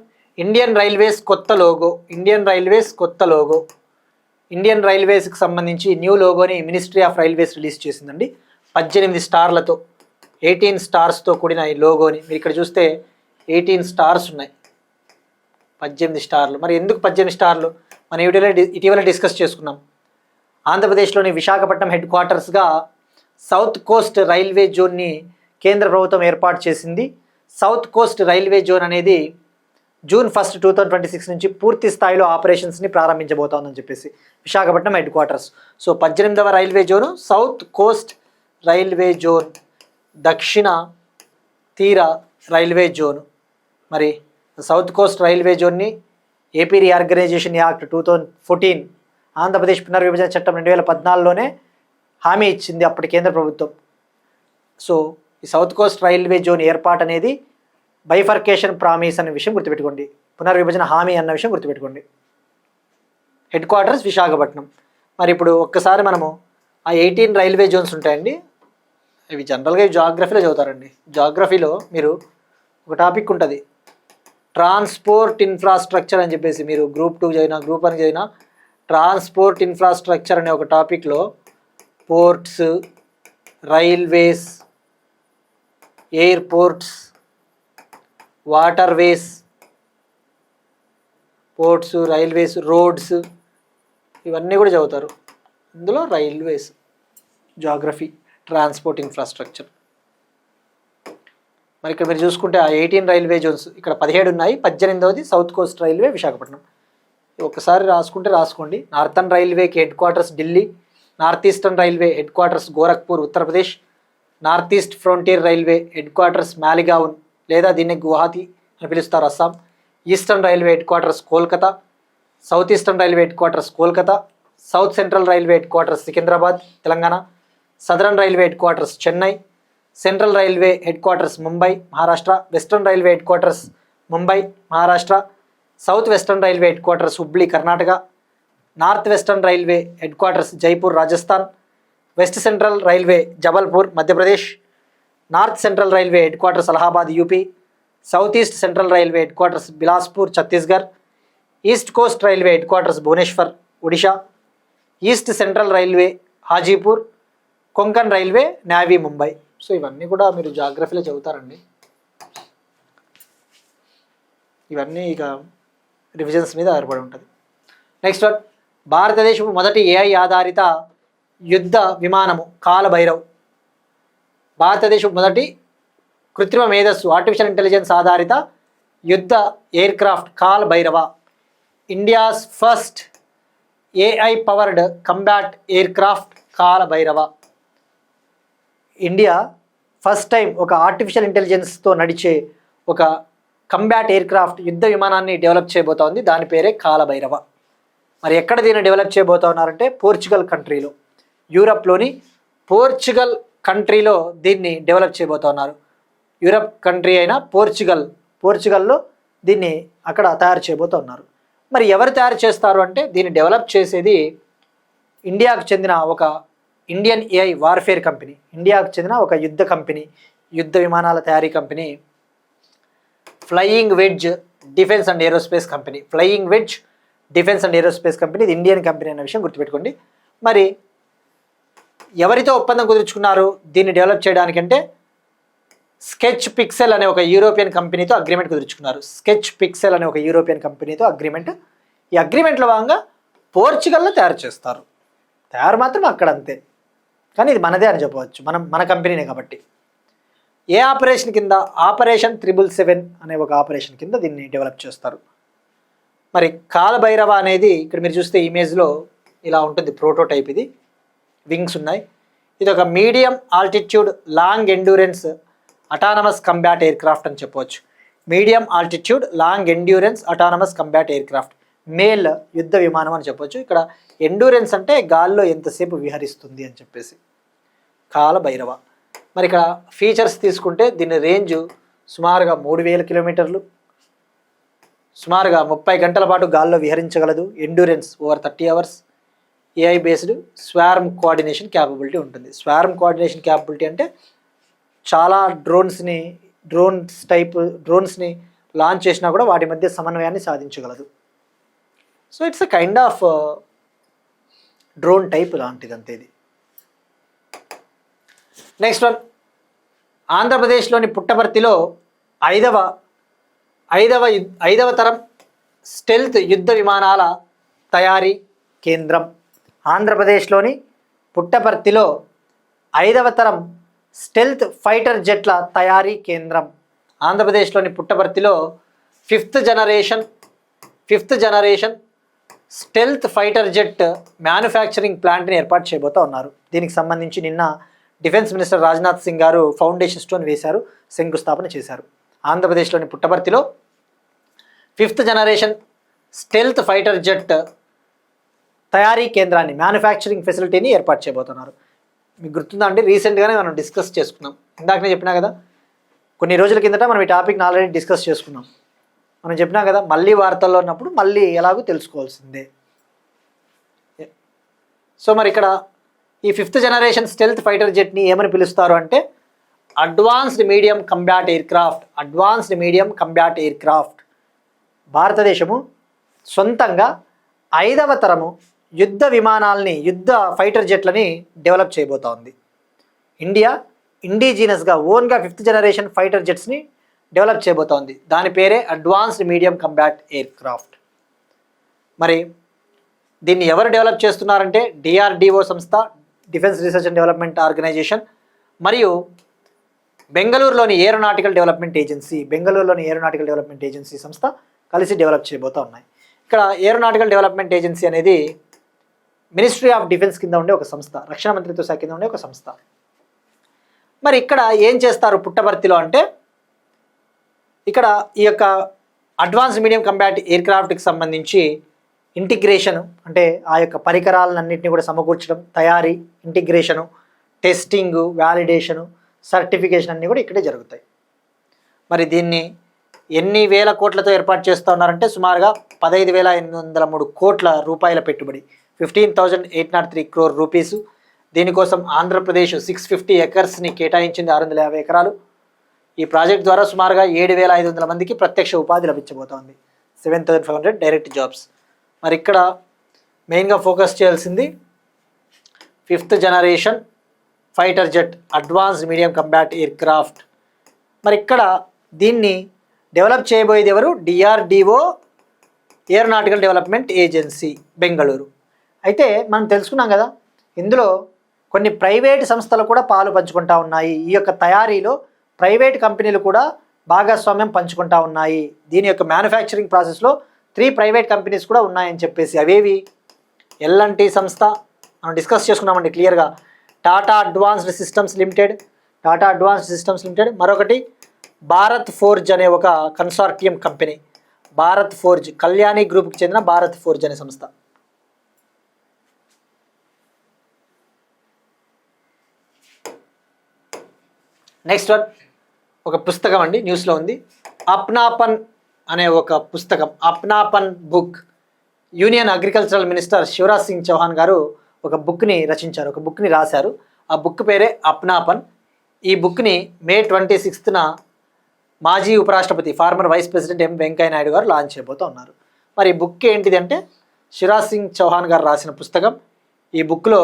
ఇండియన్ రైల్వేస్ కొత్త లోగో. ఇండియన్ రైల్వేస్కి సంబంధించి న్యూ లోగోని మినిస్ట్రీ ఆఫ్ రైల్వేస్ రిలీజ్ చేసిందండి. 18 స్టార్లతో, 18 స్టార్స్తో కూడిన ఈ లోగోని మీరు ఇక్కడ చూస్తే 18 స్టార్స్ ఉన్నాయి, 18 స్టార్లు. మరి ఎందుకు 18 స్టార్లు? మనం ఇటీవల డిస్కస్ చేసుకున్నాం. ఆంధ్రప్రదేశ్లోని విశాఖపట్నం హెడ్ క్వార్టర్స్గా సౌత్ కోస్ట్ రైల్వే జోన్ని కేంద్ర ప్రభుత్వం ఏర్పాటు చేసింది. సౌత్ కోస్ట్ రైల్వే జోన్ అనేది June 1, 2026 నుంచి పూర్తి స్థాయిలో ఆపరేషన్స్ని ప్రారంభించబోతోందని చెప్పేసి విశాఖపట్నం హెడ్ క్వార్టర్స్. సో 18వ railway zone south coast railway zone, దక్షిణ తీర రైల్వే జోన్. మరి సౌత్ కోస్ట్ రైల్వే జోన్ని ఏపీ రీఆర్గనైజేషన్ యాక్ట్ 2014 ఆంధ్రప్రదేశ్ పునర్విభజన చట్టం 2014లోనే హామీ ఇచ్చింది అప్పటి కేంద్ర ప్రభుత్వం. సో ఈ సౌత్ కోస్ట్ రైల్వే జోన్ ఏర్పాటు అనేది బైఫర్కేషన్ ప్రామిస్ అనే విషయం గుర్తుపెట్టుకోండి, పునర్విభజన హామీ అన్న విషయం గుర్తుపెట్టుకోండి. Head quarters Visakhapatnam. మరి ఇప్పుడు ఒక్కసారి మనము ఆ 18 రైల్వే జోన్స్ ఉంటాయండి, ఇవి జనరల్గా జాగ్రఫీలో చదువుతారండి. జాగ్రఫీలో మీరు ఒక టాపిక్ ఉంటుంది ట్రాన్స్పోర్ట్ ఇన్ఫ్రాస్ట్రక్చర్ అని చెప్పేసి, మీరు గ్రూప్ 2 చదివినా గ్రూప్ 1 చదివినా ట్రాన్స్పోర్ట్ ఇన్ఫ్రాస్ట్రక్చర్ అనే ఒక టాపిక్లో ports, railways, airports, waterways, ports, railways, roads ఇవన్నీ కూడా చదువుతారు. ఇందులో రైల్వేస్, జాగ్రఫీ, ట్రాన్స్పోర్ట్ ఇన్ఫ్రాస్ట్రక్చర్. మరి ఇక్కడ మీరు చూసుకుంటే ఆ 18 రైల్వే జోన్స్ ఇక్కడ 17 ఉన్నాయి. 18వది సౌత్ కోస్ట్ రైల్వే విశాఖపట్నం. ఒకసారి రాసుకోండి. నార్థన్ రైల్వేకి head quarters Delhi, north eastern railway head quarters Gorakhpur Uttar Pradesh, north east frontier railway head quarters Maligaon లేదా దీన్ని గువాహతి అని పిలుస్తారు Assam, eastern railway head quarters Kolkata, south eastern railway head quarters Kolkata, south central railway head quarters Secunderabad Telangana, southern railway head quarters Chennai, central railway head quarters Mumbai Maharashtra, western railway head quarters Mumbai Maharashtra, south western railway head quarters Hubli Karnataka, north western railway head quarters Jaipur Rajasthan, west central railway Jabalpur Madhya Pradesh, north central railway head quarters Allahabad UP, south east central railway head quarters Bilaspur Chhattisgarh, east coast railway head quarters Bhubaneswar Odisha, east central railway Hajipur, Konkan railway Navi Mumbai. So ఇవన్నీ కూడా మీరు జాగ్రఫీలో చదువుతారండి. ఇవన్నీ ఇక revisions మీద ఆధారపడి ఉంటుంది. Next one, భారతదేశపు మొదటి ఏఐ ఆధారిత యుద్ధ విమానము కాలభైరవ్. భారతదేశపు మొదటి కృత్రిమ మేధస్సు ఆర్టిఫిషియల్ ఇంటెలిజెన్స్ ఆధారిత యుద్ధ aircraft Kalabhairava. India's first AI powered combat aircraft Kalabhairava. India first time ఒక ఆర్టిఫిషియల్ ఇంటెలిజెన్స్తో నడిచే ఒక కంబాట్ ఎయిర్ క్రాఫ్ట్ యుద్ధ విమానాన్ని డెవలప్ చేయబోతా ఉంది, దాని పేరే కాలభైరవ. మరి ఎక్కడ దీన్ని డెవలప్ చేయబోతా ఉన్నారంటే పోర్చుగల్ కంట్రీలో, యూరప్లోని పోర్చుగల్ కంట్రీలో దీన్ని డెవలప్ చేయబోతా ఉన్నారు. యూరప్ కంట్రీ అయిన పోర్చుగల్లో దీన్ని అక్కడ తయారు చేయబోతూ ఉన్నారు. మరి ఎవరు తయారు చేస్తారు అంటే దీన్ని డెవలప్ చేసేది ఇండియాకు చెందిన ఒక ఇండియన్ ఏఐ వార్ఫేర్ కంపెనీ, ఇండియాకు చెందిన ఒక యుద్ధ కంపెనీ, యుద్ధ విమానాల తయారీ company flying wedge defence and aerospace company. Flying wedge defence and aerospace company, ఇది ఇండియన్ కంపెనీ అనే విషయం గుర్తుపెట్టుకోండి. మరి ఎవరితో ఒప్పందం కుదుర్చుకున్నారు దీన్ని డెవలప్ చేయడానికంటే స్కెచ్ పిక్సెల్ అనే ఒక యూరోపియన్ కంపెనీతో అగ్రిమెంట్ కుదుర్చుకున్నారు. స్కెచ్ పిక్సెల్ అనే ఒక యూరోపియన్ కంపెనీతో అగ్రిమెంట్. ఈ అగ్రిమెంట్లో భాగంగా పోర్చుగల్లో తయారు చేస్తారు. తయారు మాత్రం అక్కడ అంతే, కానీ ఇది మనదే అని చెప్పవచ్చు, మన కంపెనీనే కాబట్టి. ఏ ఆపరేషన్ కింద? ఆపరేషన్ 777 అనే ఒక ఆపరేషన్ కింద దీన్ని డెవలప్ చేస్తారు. మరి కాలభైరవ అనేది ఇక్కడ మీరు చూస్తే ఇమేజ్లో ఇలా ఉంటుంది, ప్రోటోటైప్. ఇది వింగ్స్ ఉన్నాయి. ఇది ఒక medium altitude long endurance autonomous combat air craft అని చెప్పవచ్చు. Medium altitude long endurance autonomous combat air craft, male యుద్ధ విమానం అని చెప్పొచ్చు. ఇక్కడ ఎండ్యూరెన్స్ అంటే గాల్లో ఎంతసేపు విహరిస్తుంది అని చెప్పేసి కాలభైరవ. మరి ఇక్కడ ఫీచర్స్ తీసుకుంటే దీని రేంజ్ సుమారుగా 3000 కిలోమీటర్లు, సుమారుగా 30 గంటల పాటు గాల్లో విహరించగలదు. Endurance over 30 hours. AI based swarm coordination capability ఉంటుంది. స్వార్మ్ కోఆర్డినేషన్ క్యాపబిలిటీ అంటే చాలా డ్రోన్స్ని లాంచ్ చేసినా కూడా వాటి మధ్య సమన్వయాన్ని సాధించగలదు. So it's a kind of drone type లాంటిది అంతే ఇది. నెక్స్ట్ వన్, ఆంధ్రప్రదేశ్లోని పుట్టపర్తిలో ఐదవ తరం స్టెల్త్ యుద్ధ విమానాల తయారీ కేంద్రం. ఆంధ్రప్రదేశ్లోని పుట్టపర్తిలో 5వ తరం స్టెల్త్ ఫైటర్ జెట్ల తయారీ కేంద్రం. ఆంధ్రప్రదేశ్లోని పుట్టపర్తిలో fifth generation stealth fighter jet manufacturing ప్లాంట్ని ఏర్పాటు చేయబోతూ ఉన్నారు. దీనికి సంబంధించి నిన్న డిఫెన్స్ మినిస్టర్ రాజ్నాథ్ సింగ్ గారు ఫౌండేషన్ స్టోన్ వేశారు, శంకుస్థాపన చేశారు. ఆంధ్రప్రదేశ్లోని పుట్టపర్తిలో 5th generation stealth fighter jet తయారీ కేంద్రాన్ని, మ్యానుఫ్యాక్చరింగ్ ఫెసిలిటీని ఏర్పాటు చేయబోతున్నారు. మీకు గుర్తుందా అండి, రీసెంట్గానే మనం డిస్కస్ చేసుకున్నాం. ఇందాకనే చెప్పినా కదా, కొన్ని రోజుల కిందట మనం ఈ టాపిక్ని ఆల్రెడీ డిస్కస్ చేసుకున్నాం. మనం చెప్పినా కదా, మళ్ళీ వార్తల్లో ఉన్నప్పుడు మళ్ళీ ఎలాగో తెలుసుకోవాల్సిందే. సో మరి ఇక్కడ ఈ 5th జనరేషన్ స్టెల్త్ ఫైటర్ జెట్ని ఏమని పిలుస్తారు అంటే advanced medium combat aircraft. Advanced medium combat aircraft. భారతదేశము సొంతంగా 5వ తరము యుద్ధ విమానాల్ని, యుద్ధ ఫైటర్ జెట్లని డెవలప్ చేయబోతా ఉంది. ఇండియా ఇండిజీనస్గా ఓన్గా 5th జనరేషన్ ఫైటర్ జెట్స్ని డెవలప్ చేయబోతా ఉంది. దాని పేరే అడ్వాన్స్డ్ మీడియం కంబ్యాట్ ఎయిర్క్రాఫ్ట్. మరి దీన్ని ఎవరు డెవలప్ చేస్తున్నారంటే డిఆర్డిఓ సంస్థ, defence research and development organisation, మరియు బెంగళూరులోని ఏరోనాటికల్ డెవలప్మెంట్ ఏజెన్సీ, బెంగళూరులోని ఏరోనాటికల్ డెవలప్మెంట్ ఏజెన్సీ సంస్థ కలిసి డెవలప్ చేయబోతూ ఉన్నాయి. ఇక్కడ ఏరోనాటికల్ డెవలప్మెంట్ ఏజెన్సీ అనేది మినిస్ట్రీ ఆఫ్ డిఫెన్స్ కింద ఉండే ఒక సంస్థ, రక్షణ మంత్రిత్వ శాఖ కింద ఉండే ఒక సంస్థ. మరి ఇక్కడ ఏం చేస్తారు పుట్టపర్తిలో అంటే, ఇక్కడ ఈ యొక్క అడ్వాన్స్ మీడియం కంబ్యాట్ ఎయిర్క్రాఫ్ట్కి సంబంధించి ఇంటిగ్రేషను, అంటే ఆ యొక్క పరికరాలన్నింటినీ కూడా సమకూర్చడం, తయారీ, ఇంటిగ్రేషను, టెస్టింగు, వ్యాలిడేషను, సర్టిఫికేషన్ అన్నీ కూడా ఇక్కడే జరుగుతాయి. మరి దీన్ని ఎన్ని వేల కోట్లతో ఏర్పాటు చేస్తూ ఉన్నారంటే సుమారుగా 15,803 కోట్ల రూపాయల పెట్టుబడి, 15,803 crore రూపీసు. దీనికోసం ఆంధ్రప్రదేశ్ 650 ఎకర్స్ని కేటాయించింది, 650 ఎకరాలు. ఈ ప్రాజెక్ట్ ద్వారా సుమారుగా 7,500 మందికి ప్రత్యక్ష ఉపాధి లభించబోతోంది, 7,500 డైరెక్ట్ జాబ్స్. మరి ఇక్కడ మెయిన్గా ఫోకస్ చేయాల్సింది 5th generation fighter jet advanced medium combat aircraft. మరి ఇక్కడ దీన్ని డెవలప్ చేయబోయేది ఎవరు? DRDO, aeronautical development agency, Bengaluru. అయితే మనం తెలుసుకున్నాం కదా, ఇందులో కొన్ని ప్రైవేట్ సంస్థలు కూడా పాలు పంచుకుంటా ఉన్నాయి. ఈ యొక్క తయారీలో ప్రైవేట్ కంపెనీలు కూడా భాగస్వామ్యం పంచుకుంటా ఉన్నాయి. దీని యొక్క మ్యానుఫ్యాక్చరింగ్ ప్రాసెస్లో 3 ప్రైవేట్ కంపెనీస్ కూడా ఉన్నాయని చెప్పేసి, అవేవి? ఎల్ఎన్టీ సంస్థ మనం డిస్కస్ చేసుకున్నామండి క్లియర్గా, Tata advanced systems limited, Tata advanced systems limited, మరొకటి భారత్ ఫోర్జ్ అనే ఒక consortium company, Bharat forge, Kalyani గ్రూప్కి చెందిన భారత్ ఫోర్జ్ అనే సంస్థ. నెక్స్ట్ వన్ ఒక పుస్తకం అండి, న్యూస్లో ఉంది, అప్నాపన్ అనే ఒక పుస్తకం, Apnapan book. Union agricultural minister Shivraj Singh Chouhan గారు ఒక బుక్ని రచించారు, ఒక బుక్ని రాశారు. ఆ బుక్ పేరే అప్నాపన్. ఈ బుక్ని మే 26న మాజీ ఉపరాష్ట్రపతి, former vice president M Venkaiah Naidu garu launch చేయబోతూ ఉన్నారు. మరి ఈ బుక్ ఏంటిది అంటే శివరాజ్ సింగ్ చౌహాన్ గారు రాసిన పుస్తకం. ఈ బుక్లో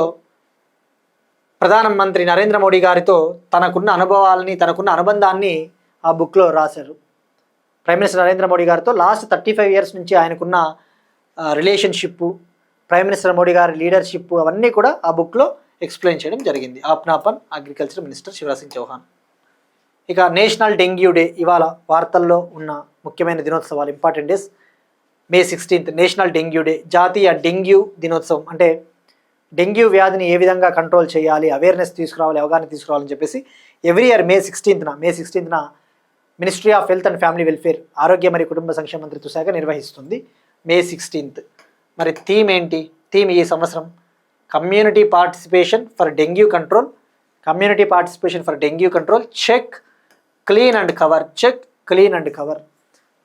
ప్రధానమంత్రి నరేంద్ర మోడీ గారితో తనకున్న అనుభవాలని, తనకున్న అనుబంధాన్ని ఆ బుక్లో రాశారు. ప్రైమ్ మినిస్టర్ నరేంద్ర మోడీ గారితో లాస్ట్ 35 years నుంచి ఆయనకున్న రిలేషన్షిప్, ప్రైమ్ మినిస్టర్ మోడీ గారి లీడర్షిప్, అవన్నీ కూడా ఆ బుక్లో ఎక్స్ప్లెయిన్ చేయడం జరిగింది. అప్నాపన్ అగ్రికల్చర్ మినిస్టర్ శివరాజ్ సింగ్ చౌహాన్. ఇక నేషనల్ డెంగ్యూ డే, ఇవాళ వార్తల్లో ఉన్న ముఖ్యమైన దినోత్సవాలు, ఇంపార్టెంట్ డేస్. మే 16th నేషనల్ డెంగ్యూ డే, జాతీయ డెంగ్యూ దినోత్సవం. అంటే డెంగ్యూ వ్యాధిని ఏ విధంగా కంట్రోల్ చేయాలి, అవేర్నెస్ తీసుకురావాలి, అవగాహన తీసుకురావాలని చెప్పేసి ఎవ్రీ ఇయర్ మే 16న ministry of health and family welfare, ఆరోగ్య మరియు కుటుంబ సంక్షేమ మంత్రిత్వ శాఖ నిర్వహిస్తుంది మే 16th. మరి థీమ్ ఏంటి? థీమ్ ఈ సంవత్సరం community participation for dengue control, community participation for dengue control, check clean and cover, check clean and cover.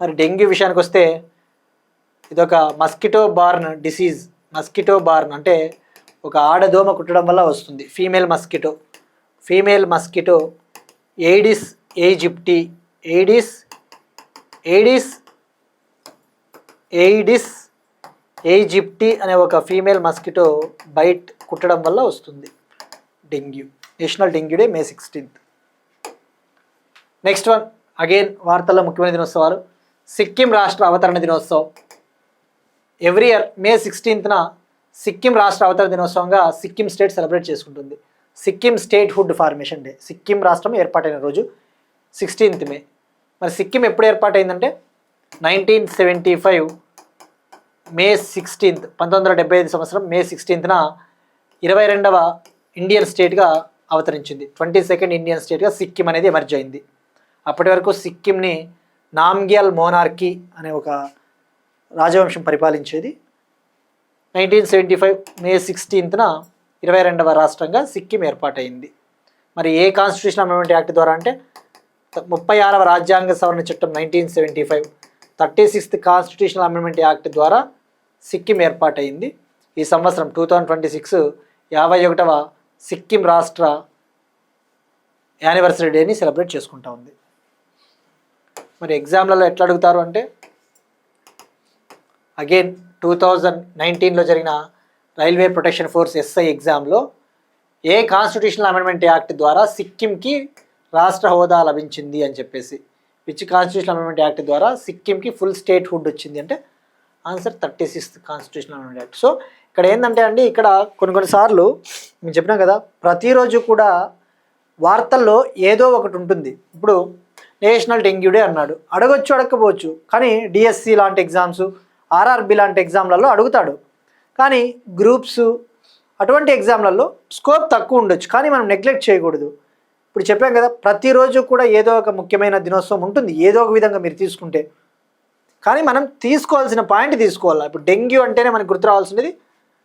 మరి డెంగ్యూ విషయానికి వస్తే ఇదొక mosquito borne disease. Mosquito borne అంటే ఒక ఆడదోమ కుట్టడం వల్ల వస్తుంది, female mosquito, Aedes aegypti, Aedes aegypti అనే ఒక ఫీమేల్ మస్కిటో బైట్ కుట్టడం వల్ల వస్తుంది dengue. National dengue day May 16th. Next one again వార్తల్లో ముఖ్యమైన దినోత్సవాలు, సిక్కిం రాష్ట్ర అవతరణ దినోత్సవం. ఎవ్రీ ఇయర్ మే 16th సిక్కిం రాష్ట్ర అవతరణ దినోత్సవంగా సిక్కిం స్టేట్ సెలబ్రేట్ చేసుకుంటుంది. Sikkim state hood formation day, Sikkim రాష్ట్రం ఏర్పాటైన రోజు 16th మే. మరి సిక్కిం ఎప్పుడు ఏర్పాటైందంటే 1975 మే 16th, 1975 సంవత్సరం మే 16th 22వ ఇండియన్ స్టేట్గా అవతరించింది. 22nd ఇండియన్ స్టేట్గా సిక్కిం అనేది ఎమర్జ్ అయింది. అప్పటి వరకు సిక్కింని నామ్గ్యాల్ మోనార్కీ అనే ఒక రాజవంశం పరిపాలించేది. 1975 మే 16న 22వ రాష్ట్రంగా సిక్కిం ఏర్పాటైంది. మరి ఏ కాన్స్టిట్యూషన్ అమెండ్మెంట్ యాక్ట్ ద్వారా అంటే 36వ రాజ్యాంగ సవరణ చట్టం 1975, 36th కాన్స్టిట్యూషనల్ అమెండ్మెంట్ యాక్ట్ ద్వారా సిక్కిం ఏర్పాటైంది. ఈ సంవత్సరం 2026 51వ సిక్కిం రాష్ట్ర యానివర్సరీ డేని సెలబ్రేట్ చేసుకుంటా ఉంది. మరి ఎగ్జామ్లలో ఎట్లా అడుగుతారు అంటే అగైన్ 2019లో జరిగిన రైల్వే ప్రొటెక్షన్ ఫోర్స్ ఎస్ఐ ఎగ్జామ్లో ఏ కాన్స్టిట్యూషనల్ అమెండ్మెంట్ యాక్ట్ ద్వారా సిక్కింకి రాష్ట్ర హోదా లభించింది అని చెప్పేసి, విచ్ కాన్స్టిట్యూషనల్ అమెండ్మెంట్ యాక్ట్ ద్వారా సిక్కింకి ఫుల్ స్టేట్ హుడ్ వచ్చింది అంటే answer 36th constitutional amendment act. So ఇక్కడ ఏంటంటే అండి, ఇక్కడ కొన్నిసార్లు మేము చెప్పినాం కదా, ప్రతిరోజు కూడా వార్తల్లో ఏదో ఒకటి ఉంటుంది. ఇప్పుడు నేషనల్ డెంగ్యూ డే అన్నాడు, అడగొచ్చు అడగకపోవచ్చు, కానీ డిఎస్సి లాంటి ఎగ్జామ్స్, ఆర్ఆర్బి లాంటి ఎగ్జామ్లలో అడుగుతాడు. కానీ గ్రూప్స్ అటువంటి ఎగ్జామ్లలో స్కోప్ తక్కువ ఉండొచ్చు, కానీ మనం నెగ్లెక్ట్ చేయకూడదు. ఇప్పుడు చెప్పాం కదా, ప్రతిరోజు కూడా ఏదో ఒక ముఖ్యమైన దినోత్సవం ఉంటుంది ఏదో ఒక విధంగా మీరు తీసుకుంటే. కానీ మనం తీసుకోవాల్సిన పాయింట్ తీసుకోవాలి. ఇప్పుడు డెంగ్యూ అంటేనే మనకు గుర్తు రావాల్సినది,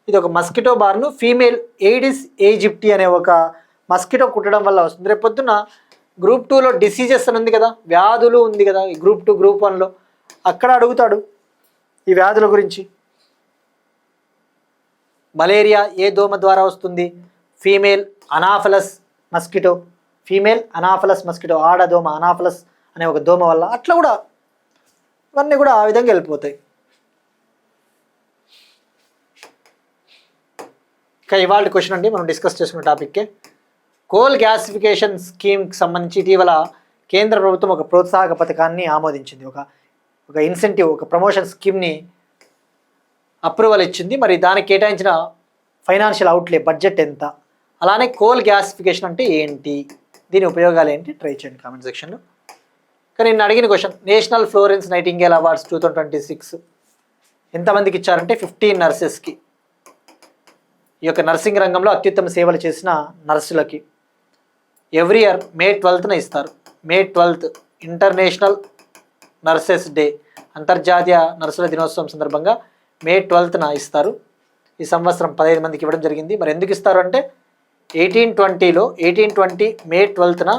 ఇది ఒక మస్కిటో బార్ను ఫీమేల్ ఎయిడిస్ ఈజిప్టి అనే ఒక మస్కిటో కుట్టడం వల్ల వస్తుంది. రేపు పొద్దున్న గ్రూప్ 2లో డిసీజెస్ అని ఉంది కదా, వ్యాధులు ఉంది కదా, ఈ గ్రూప్ 2 గ్రూప్ 1లో అక్కడ అడుగుతాడు ఈ వ్యాధుల గురించి. మలేరియా ఏ దోమ ద్వారా వస్తుంది? ఫీమేల్ అనాఫలస్ మస్కిటో, ఫీమేల్ అనాఫలస్ మస్కిటో, ఆడదోమ అనాఫలస్ అనే ఒక దోమ వల్ల. అట్లా కూడా ఇవన్నీ కూడా ఆ విధంగా వెళ్ళిపోతాయి. ఇంకా ఇవాళ క్వశ్చన్ అండి, మనం డిస్కస్ చేసుకున్న టాపిక్కే కోల్ గ్యాసిఫికేషన్ స్కీమ్కి సంబంధించి ఇటీవల కేంద్ర ప్రభుత్వం ఒక ప్రోత్సాహక పథకాన్ని ఆమోదించింది. ఒక ఇన్సెంటివ్, ఒక ప్రమోషన్ స్కీమ్ని అప్రూవల్ ఇచ్చింది. మరి దానికి కేటాయించిన ఫైనాన్షియల్ అవుట్లే బడ్జెట్ ఎంత, అలానే కోల్ గ్యాసిఫికేషన్ అంటే ఏంటి, దీని ఉపయోగాలు ఏంటి, ట్రై చేయండి కామెంట్ సెక్షన్లో. కానీ నేను అడిగిన question, national Florence Nightingale awards 2026 ఎంతమందికి ఇచ్చారంటే 15 నర్సెస్కి. ఈ యొక్క నర్సింగ్ రంగంలో అత్యుత్తమ సేవలు చేసిన నర్సులకి ఎవ్రీ ఇయర్ మే 12న ఇస్తారు. మే 12th ఇంటర్నేషనల్ నర్సెస్ డే, అంతర్జాతీయ నర్సుల దినోత్సవం సందర్భంగా మే 12న ఇస్తారు. ఈ సంవత్సరం 15 మందికి ఇవ్వడం జరిగింది. మరి ఎందుకు ఇస్తారు అంటే 1820 మే 12న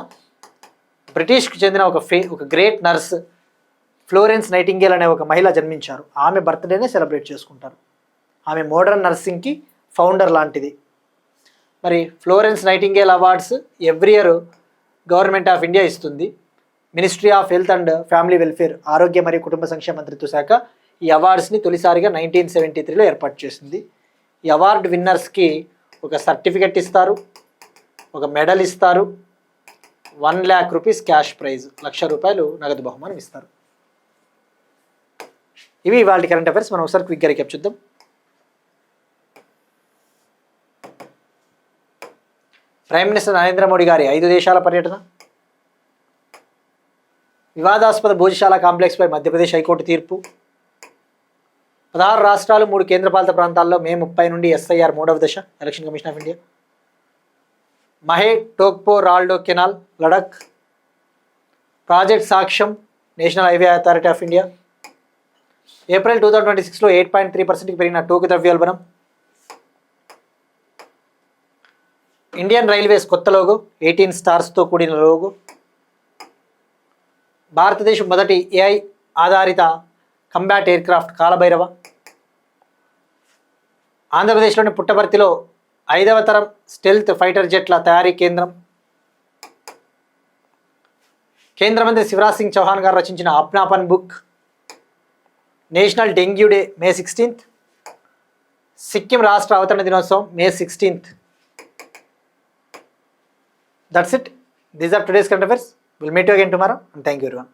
బ్రిటిష్కి చెందిన ఒక గ్రేట్ నర్స్ ఫ్లోరెన్స్ నైటింగేల్ అనే ఒక మహిళ జన్మించారు. ఆమె బర్త్డేనే సెలబ్రేట్ చేసుకుంటారు. ఆమె మోడర్న్ నర్సింగ్కి ఫౌండర్ లాంటిది. మరి Florence Nightingale awards every year government of India ఇస్తుంది. Ministry of health and family welfare, ఆరోగ్య మరియు కుటుంబ సంక్షేమ మంత్రిత్వ శాఖ ఈ అవార్డ్స్ని తొలిసారిగా 1973లో ఏర్పాటు చేసింది. ఈ అవార్డు విన్నర్స్కి ఒక సర్టిఫికెట్ ఇస్తారు, ఒక మెడల్ ఇస్తారు, 1 lakh rupees క్యాష్ ప్రైజ్, ₹1,00,000 నగదు బహుమానం ఇస్తారు. ఇవి ఇవాళ కరెంట్ అఫైర్స్. మనం ఒకసారి క్విక్గా రీక్యాప్ చూద్దాం. ప్రైమ్ మినిస్టర్ నరేంద్ర మోడీ గారి 5 దేశాల పర్యటన, వివాదాస్పద భోజశాల కాంప్లెక్స్పై మధ్యప్రదేశ్ హైకోర్టు తీర్పు, 16 రాష్ట్రాలు 3 కేంద్రపాలిత ప్రాంతాల్లో మే 30 నుండి SIR 3వ దశ, Election Commission of India, Mahe Tokpo Raldo canal Ladakh, project Sakshyam national highway authority of India, April 2026లో 8.3%కి పెరిగిన టోకు ద్రవ్యోల్బణం, ఇండియన్ రైల్వేస్ కొత్త లోగో 18 స్టార్స్తో కూడిన లోగో, భారతదేశం మొదటి AI ఆధారిత కంబాట్ ఎయిర్క్రాఫ్ట్ కాలభైరవ, ఆంధ్రప్రదేశ్లోని పుట్టపర్తిలో 5వ తరం స్టెల్త్ ఫైటర్ జెట్ల తయారీ కేంద్రం, కేంద్ర మంత్రి శివరాజ్ సింగ్ చౌహాన్ గారు రచించిన అప్నాపన్ book, national dengue day May 16th, Sikkim రాష్ట్ర అవతరణ దినోత్సవం మే 16th. That's it. These are today's current affairs. We'll meet you again tomorrow, and thank you everyone.